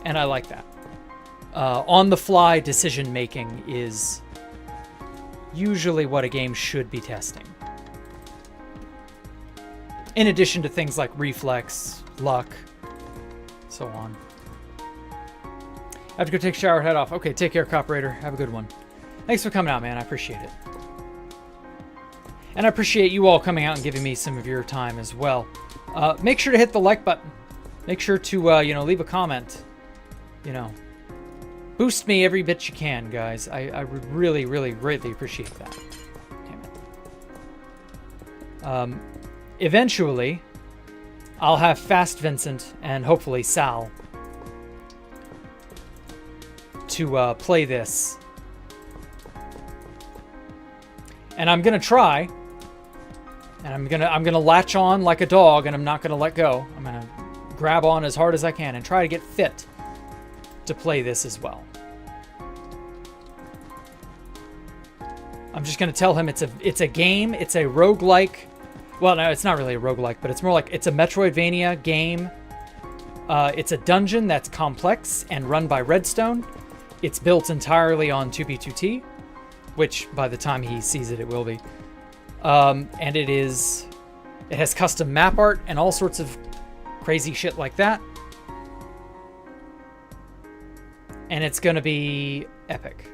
Speaker 1: And I like that. On-the-fly decision-making is usually what a game should be testing. In addition to things like reflex, luck, so on. I have to go take a shower, head off. Okay, take care, Coperator. Have a good one. Thanks for coming out, man. I appreciate it. And I appreciate you all coming out and giving me some of your time as well. Make sure to hit the like button. Make sure to, leave a comment. Boost me every bit you can, guys. I would really, really greatly appreciate that. Damn it. Eventually, I'll have Fast Vincent and hopefully Sal to play this. And I'm gonna try. And I'm gonna latch on like a dog, and I'm not gonna let go. I'm gonna grab on as hard as I can and try to get fit to play this as well. I'm just gonna tell him it's a game. It's a roguelike. Well, no, it's not really a roguelike, but it's more like it's a Metroidvania game. It's a dungeon that's complex and run by Redstone. It's built entirely on 2B2T, which by the time he sees it, it will be. And it has custom map art and all sorts of crazy shit like that. And it's gonna be epic.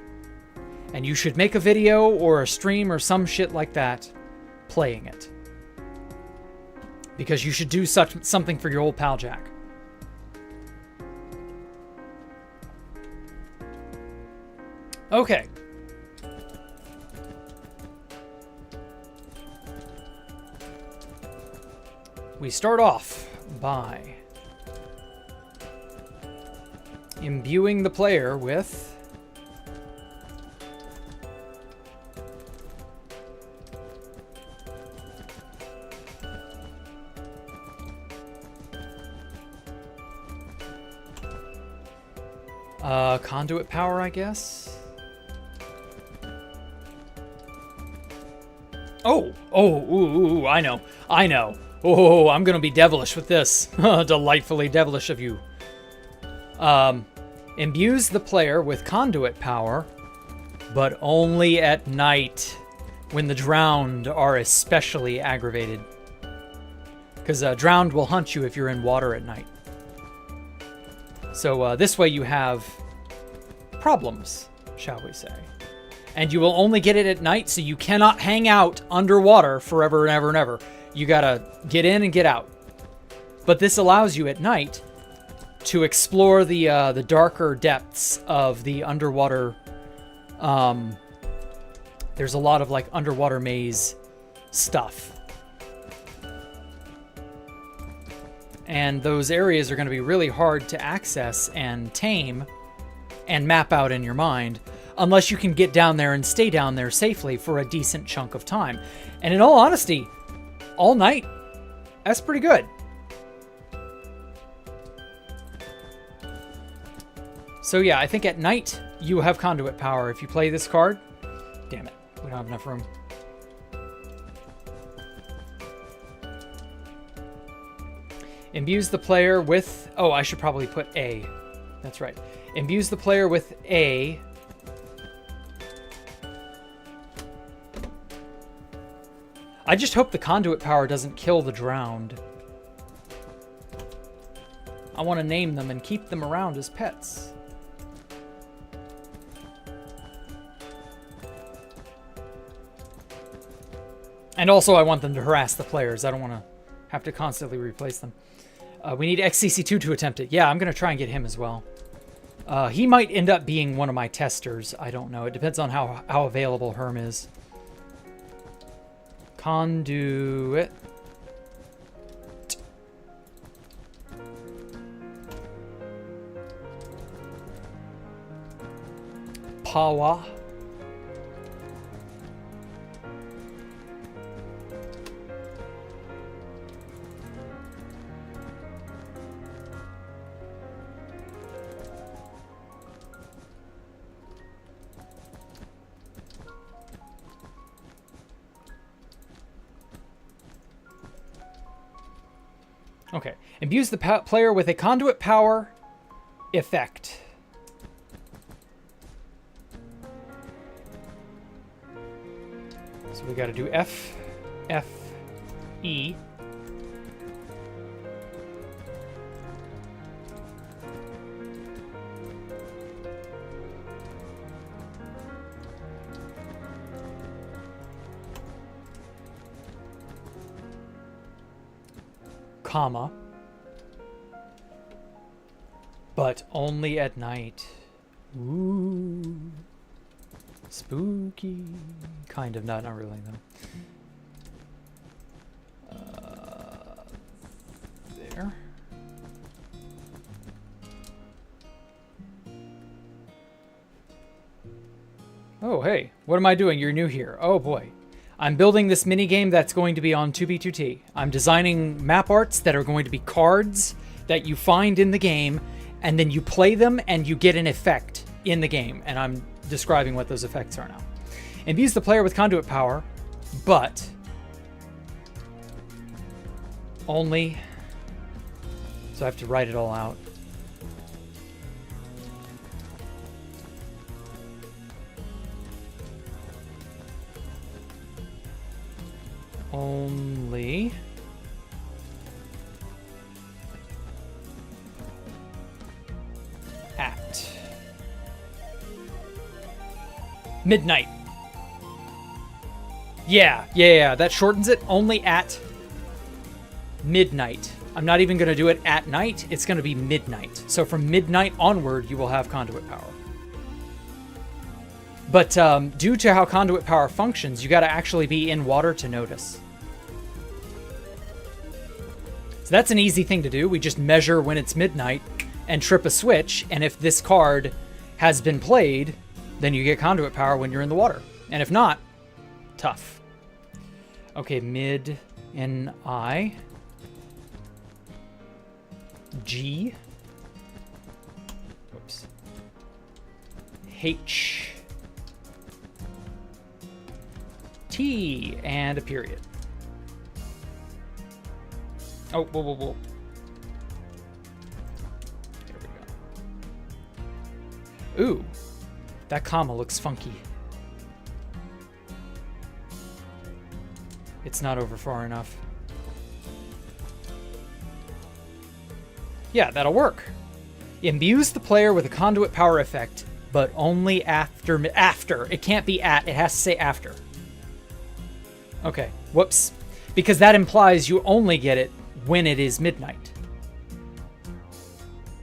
Speaker 1: And you should make a video or a stream or some shit like that playing it. Because you should do something for your old pal Jack. Okay. We start off by imbuing the player with conduit power, I guess. Ooh, I know. Oh, I'm gonna be devilish with this. Delightfully devilish of you. Imbues the player with conduit power, but only at night, when the drowned are especially aggravated. Because drowned will hunt you if you're in water at night. So this way you have problems, shall we say. And you will only get it at night, so you cannot hang out underwater forever and ever and ever. You gotta get in and get out. But this allows you at night to explore the darker depths of the underwater. There's a lot of like underwater maze stuff. And those areas are going to be really hard to access and tame and map out in your mind unless you can get down there and stay down there safely for a decent chunk of time. And in all honesty, all night, that's pretty good. So yeah, I think at night you have conduit power if you play this card. Damn it, we don't have enough room. Imbues the player with... Oh, I should probably put A. That's right. Imbues the player with A. I just hope the conduit power doesn't kill the drowned. I want to name them and keep them around as pets. And also I want them to harass the players. I don't want to have to constantly replace them. We need XCC2 to attempt it. Yeah, I'm going to try and get him as well. He might end up being one of my testers. I don't know. It depends on how available Herm is. Conduit. Pawa. Okay. Imbues the player with a conduit power effect. So we got to do F, F, E. comma. But only at night. Ooh. Spooky. Kind of, not really though. There. Oh, hey. What am I doing? You're new here. Oh, boy. I'm building this mini game that's going to be on 2B2T. I'm designing map arts that are going to be cards that you find in the game, and then you play them and you get an effect in the game. And I'm describing what those effects are now. Imbues the player with conduit power, but only... So I have to write it all out. Only at midnight. Yeah, that shortens it. Only at midnight. I'm not even going to do it at night. It's going to be midnight. So from midnight onward, you will have conduit power. But due to how conduit power functions, you got to actually be in water to notice. So that's an easy thing to do. We just measure when it's midnight and trip a switch. And if this card has been played, then you get conduit power when you're in the water. And if not, tough. Okay, mid N-I. G. Whoops. H. T. And a period. Oh, whoa. There we go. Ooh. That comma looks funky. It's not over far enough. Yeah, that'll work. Imbues the player with a conduit power effect, but only after. It can't be at. It has to say after. Okay. Whoops. Because that implies you only get it when it is midnight.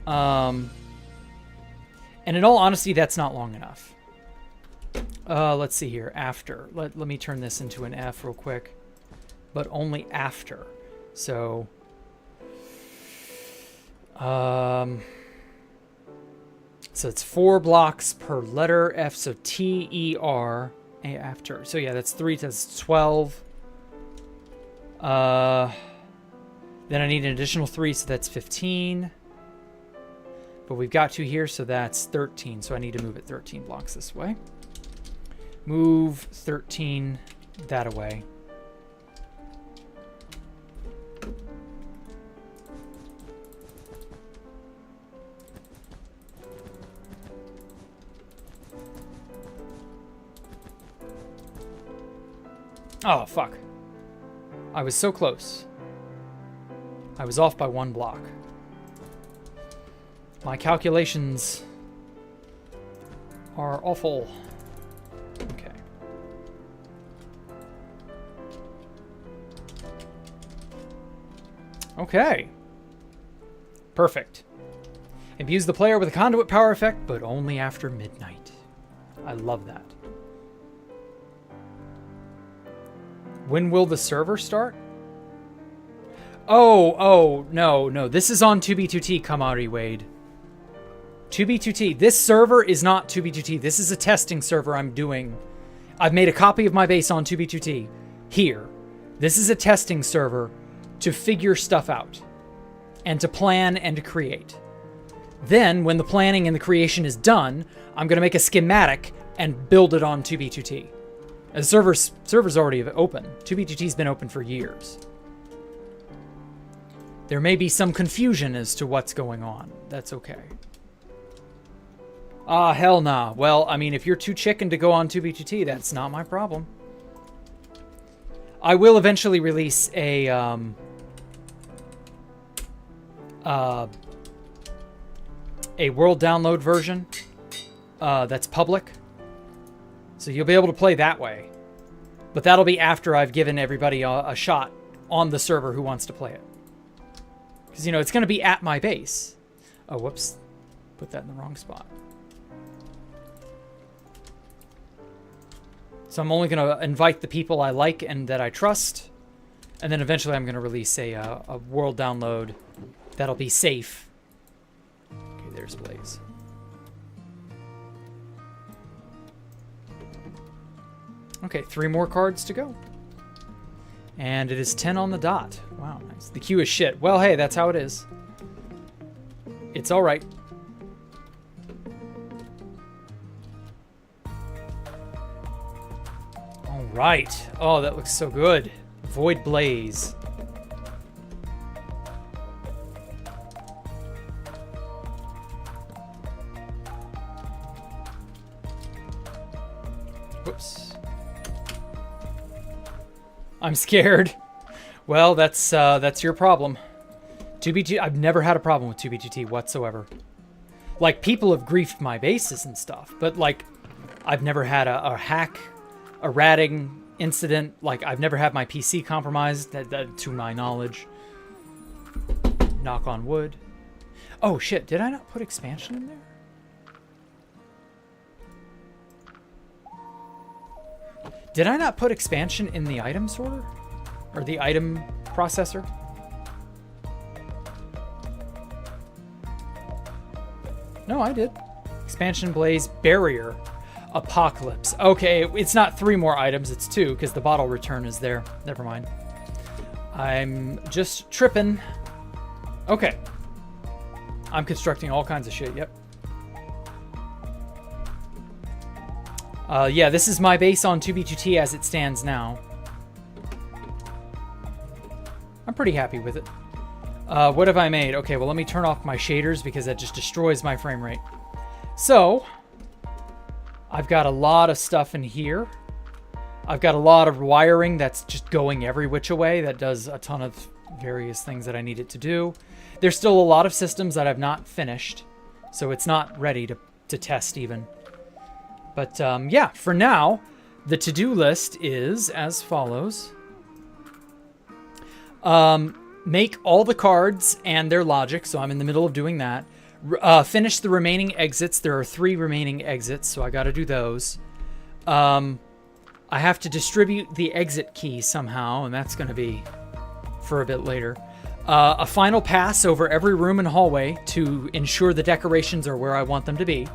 Speaker 1: And in all honesty, that's not long enough. Let's see here. After. Let me turn this into an F real quick. But only after. So... so it's 4 blocks per letter F, so T-E-R, after. So yeah, that's 3, that's 12. Then I need an additional 3, so that's 15. But we've got 2 here, so that's 13. So I need to move it 13 blocks this way. Move 13 that away. Oh, fuck. I was so close. I was off by 1 block. My calculations are awful. Okay. Okay. Perfect. Imbues the player with a conduit power effect, but only after midnight. I love that. When will the server start? Oh, no. This is on 2B2T, Kamari Wade. 2B2T. This server is not 2B2T. This is a testing server I'm doing. I've made a copy of my base on 2B2T. Here. This is a testing server to figure stuff out. And to plan and to create. Then, when the planning and the creation is done, I'm going to make a schematic and build it on 2B2T. The server's already open. 2B2T's been open for years. There may be some confusion as to what's going on. That's okay. Ah, hell nah. Well, I mean, if you're too chicken to go on 2B2T, that's not my problem. I will eventually release a world download version that's public. So you'll be able to play that way. But that'll be after I've given everybody a shot on the server who wants to play it. Because, you know, it's going to be at my base. Oh, whoops. Put that in the wrong spot. So I'm only going to invite the people I like and that I trust. And then eventually I'm going to release a world download that'll be safe. Okay, there's Blaze. Okay, 3 more cards to go. And it is 10 on the dot. Wow, nice. The queue is shit. Well, hey, that's how it is. It's all right. All right. Oh, that looks so good. Void Blaze. Whoops. I'm scared. Well, that's your problem. 2BG, I've never had a problem with 2BGT whatsoever. Like, people have griefed my bases and stuff, but, like, I've never had a hack, a ratting incident. Like, I've never had my PC compromised, to my knowledge. Knock on wood. Oh, shit, did I not put expansion in there? Did I not put expansion in the item sorter? Or the item processor? No, I did. Expansion Blaze, Barrier, Apocalypse. Okay, it's not 3 more items, it's 2, because the bottle return is there. Never mind. I'm just tripping. Okay. I'm constructing all kinds of shit, yep. Yeah, this is my base on 2B2T as it stands now. I'm pretty happy with it. What have I made? Okay, well, let me turn off my shaders because that just destroys my frame rate. So, I've got a lot of stuff in here. I've got a lot of wiring that's just going every which way. That does a ton of various things that I need it to do. There's still a lot of systems that I've not finished, so it's not ready to test even. But yeah, for now, the to-do list is as follows. Make all the cards and their logic, so I'm in the middle of doing that. Finish the remaining exits. There are 3 remaining exits, so I got to do those. I have to distribute the exit key somehow, and that's going to be for a bit later. A final pass over every room and hallway to ensure the decorations are where I want them to be.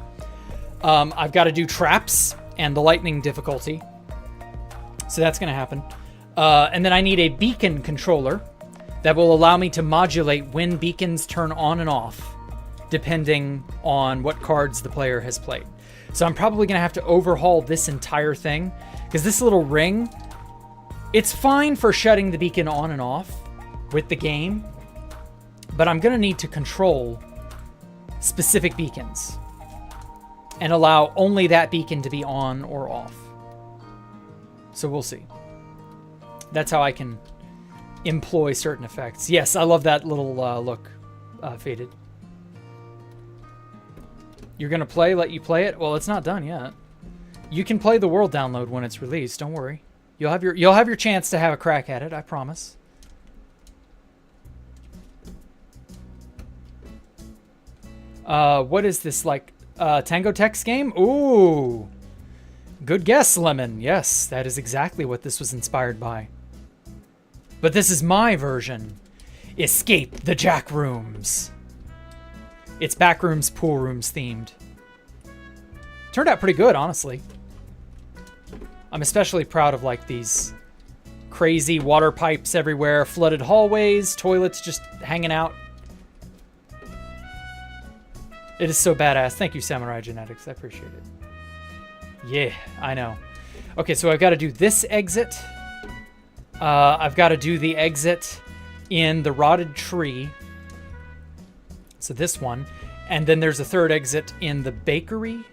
Speaker 1: I've got to do traps and the lightning difficulty. So that's going to happen. And then I need a beacon controller that will allow me to modulate when beacons turn on and off, depending on what cards the player has played. So I'm probably going to have to overhaul this entire thing, because this little ring, it's fine for shutting the beacon on and off with the game, but I'm going to need to control specific beacons and allow only that beacon to be on or off. So we'll see. That's how I can employ certain effects. Yes, I love that little look, Faded. You're gonna play, let you play it? Well, it's not done yet. You can play the world download when it's released, don't worry. You'll have your chance to have a crack at it, I promise. What is this, like, Tango Text game? Ooh. Good guess, Lemon. Yes, that is exactly what this was inspired by. But this is my version. Escape the Jack Rooms. It's Backrooms, Pool Rooms themed. Turned out pretty good, honestly. I'm especially proud of, like, these crazy water pipes everywhere, flooded hallways, toilets just hanging out. It is so badass. Thank you, Samurai Genetics. I appreciate it. Yeah, I know. Okay, so I've got to do this exit. I've got to do the exit in the rotted tree. So this one. And then there's a third exit in the bakery.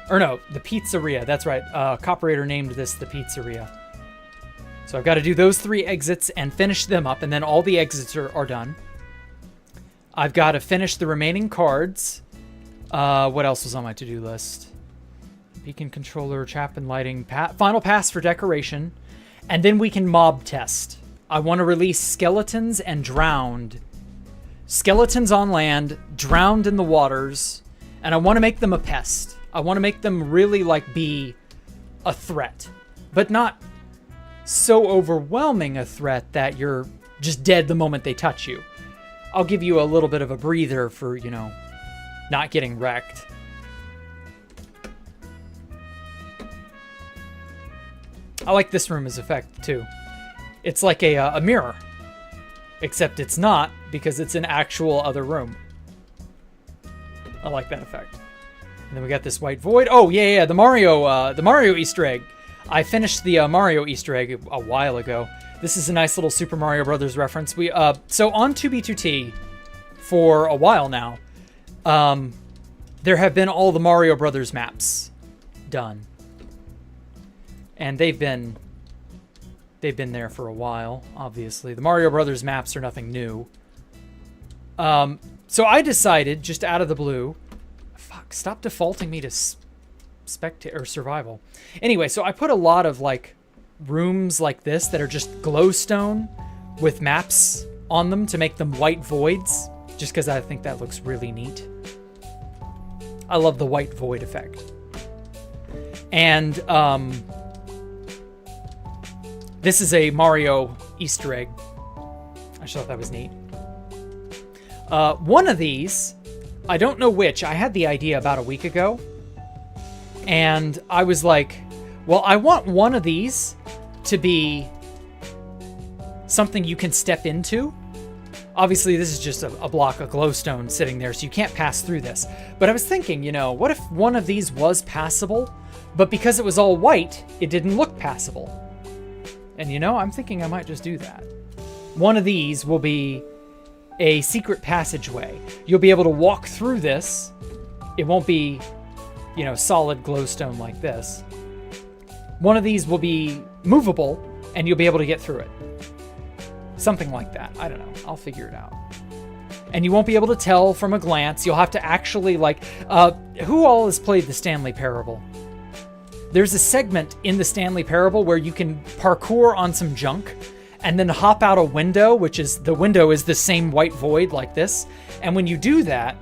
Speaker 1: Or no, the pizzeria. That's right. Copperator named this the pizzeria. So I've got to do those 3 exits and finish them up. And then all the exits are done. I've got to finish the remaining cards. What else was on my to-do list? Beacon controller, chap and lighting, final pass for decoration. And then we can mob test. I want to release skeletons and drowned. Skeletons on land, drowned in the waters, and I want to make them a pest. I want to make them really like be a threat, but not so overwhelming a threat that you're just dead the moment they touch you. I'll give you a little bit of a breather for, you know, not getting wrecked. I like this room as effect too. It's like a mirror, except it's not because it's an actual other room. I like that effect. And then we got this white void. Oh yeah, the Mario Easter egg. I finished the Mario Easter egg a while ago. This is a nice little Super Mario Brothers reference. We so on 2B2T for a while now, there have been all the Mario Brothers maps done, and they've been there for a while. Obviously, the Mario Brothers maps are nothing new. So I decided, just out of the blue, fuck, stop defaulting me to spectator or survival. Anyway, so I put a lot of like rooms like this that are just glowstone with maps on them to make them white voids, just because I think that looks really neat. I love the white void effect. And this is a Mario Easter egg. I just thought that was neat. One of these, I don't know which, I had the idea about a week ago, and I was like, well, I want one of these to be something you can step into. Obviously, this is just a block of glowstone sitting there, so you can't pass through this. But I was thinking, you know, what if one of these was passable, but because it was all white, it didn't look passable? And, you know, I'm thinking I might just do that. One of these will be a secret passageway. You'll be able to walk through this. It won't be, you know, solid glowstone like this. One of these will be movable, and you'll be able to get through it. Something like that. I don't know. I'll figure it out. And you won't be able to tell from a glance. You'll have to actually, like... who all has played the Stanley Parable? There's a segment in the Stanley Parable where you can parkour on some junk and then hop out a window, which is... the window is the same white void like this. And when you do that,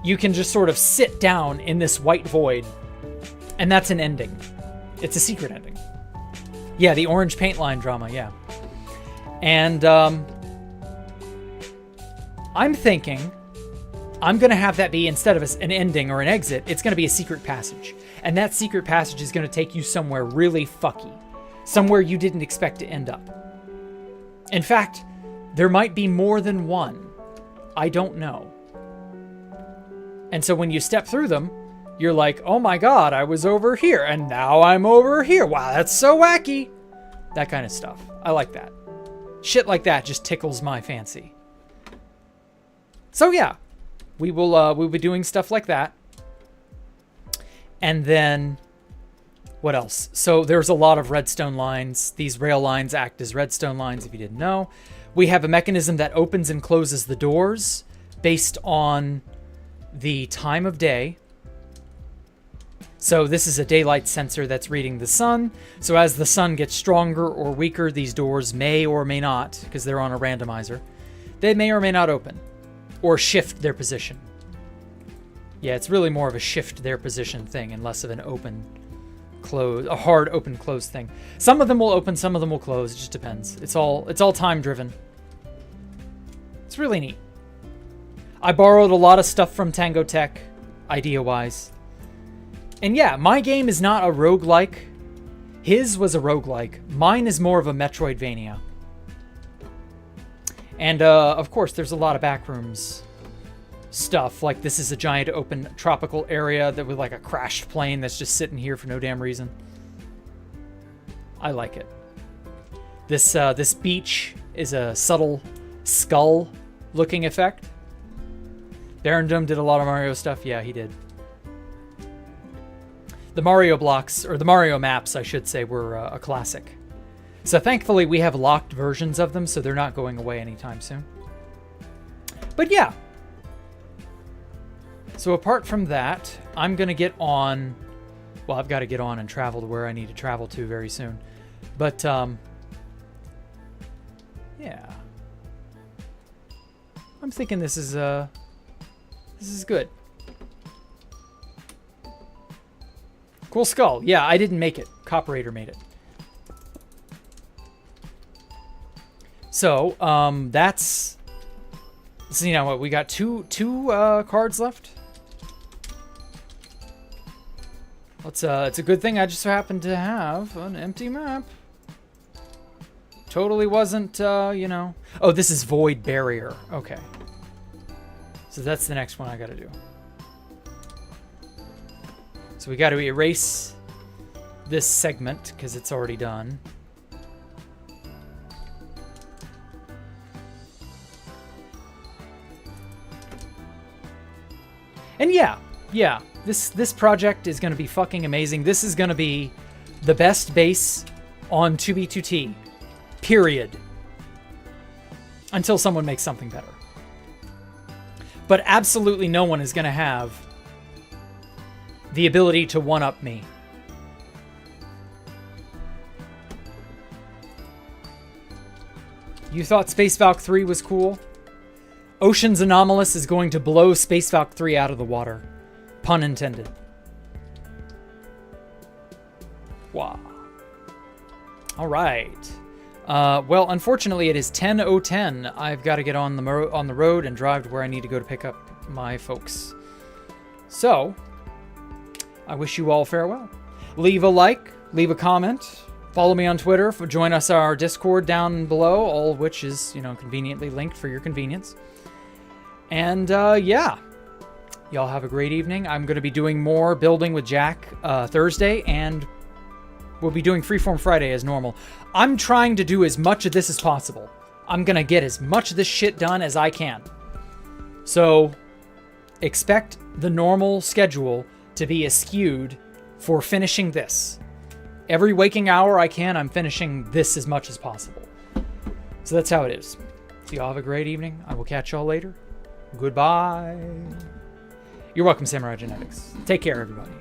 Speaker 1: you can just sort of sit down in this white void. And that's an ending. It's a secret ending. Yeah, the orange paint line drama, yeah. And I'm thinking I'm going to have that be, instead of an ending or an exit, it's going to be a secret passage. And that secret passage is going to take you somewhere really fucky. Somewhere you didn't expect to end up. In fact, there might be more than one. I don't know. And so when you step through them, you're like, oh my god, I was over here, and now I'm over here. Wow, that's so wacky. That kind of stuff. I like that. Shit like that just tickles my fancy. So yeah, we'll be doing stuff like that. And then, what else? So there's a lot of redstone lines. These rail lines act as redstone lines, if you didn't know. We have a mechanism that opens and closes the doors based on the time of day. So this is a daylight sensor that's reading the sun. So as the sun gets stronger or weaker, these doors may or may not, because they're on a randomizer, they may or may not open or shift their position. Yeah, it's really more of a shift their position thing and less of an open, close, a hard open close thing. Some of them will open, some of them will close. It just depends. It's all time driven. It's really neat. I borrowed a lot of stuff from Tango Tech, idea-wise. And yeah, my game is not a roguelike. His was a roguelike. Mine is more of a Metroidvania. And of course, there's a lot of backrooms stuff. Like this is a giant open tropical area that with like a crashed plane that's just sitting here for no damn reason. I like it. This beach is a subtle skull-looking effect. Barondom did a lot of Mario stuff. Yeah, he did. The Mario blocks, or the Mario maps, I should say, were a classic. So thankfully we have locked versions of them, so they're not going away anytime soon. But yeah. So apart from that, I'm going to get on... Well, I've got to get on and travel to where I need to travel to very soon. But I'm thinking this is good. Cool skull. Yeah, I didn't make it. Copperator made it. So, that's... So, you know what? We got two cards left. It's a good thing I just so happen to have an empty map. Totally wasn't, you know... Oh, this is Void Barrier. Okay. So that's the next one I gotta do. So we gotta erase this segment, because it's already done. And yeah, this project is gonna be fucking amazing. This is gonna be the best base on 2B2T. Period. Until someone makes something better. But absolutely no one is going to have the ability to one-up me. You thought Space Valk 3 was cool? Ocean's Anomalous is going to blow Space Valk 3 out of the water. Pun intended. Wow. All right. Well, unfortunately, it is 10:10. I've got to get on the road and drive to where I need to go to pick up my folks. So, I wish you all farewell. Leave a like, leave a comment, follow me on Twitter, join us our Discord down below, all of which is, you know, conveniently linked for your convenience. And, yeah. Y'all have a great evening. I'm going to be doing more building with Jack Thursday, and we'll be doing Freeform Friday as normal. I'm trying to do as much of this as possible. I'm going to get as much of this shit done as I can. So, expect the normal schedule to be askewed for finishing this. Every waking hour I can, I'm finishing this as much as possible. So that's how it is. So y'all have a great evening. I will catch y'all later. Goodbye. You're welcome, Samurai Genetics. Take care, everybody.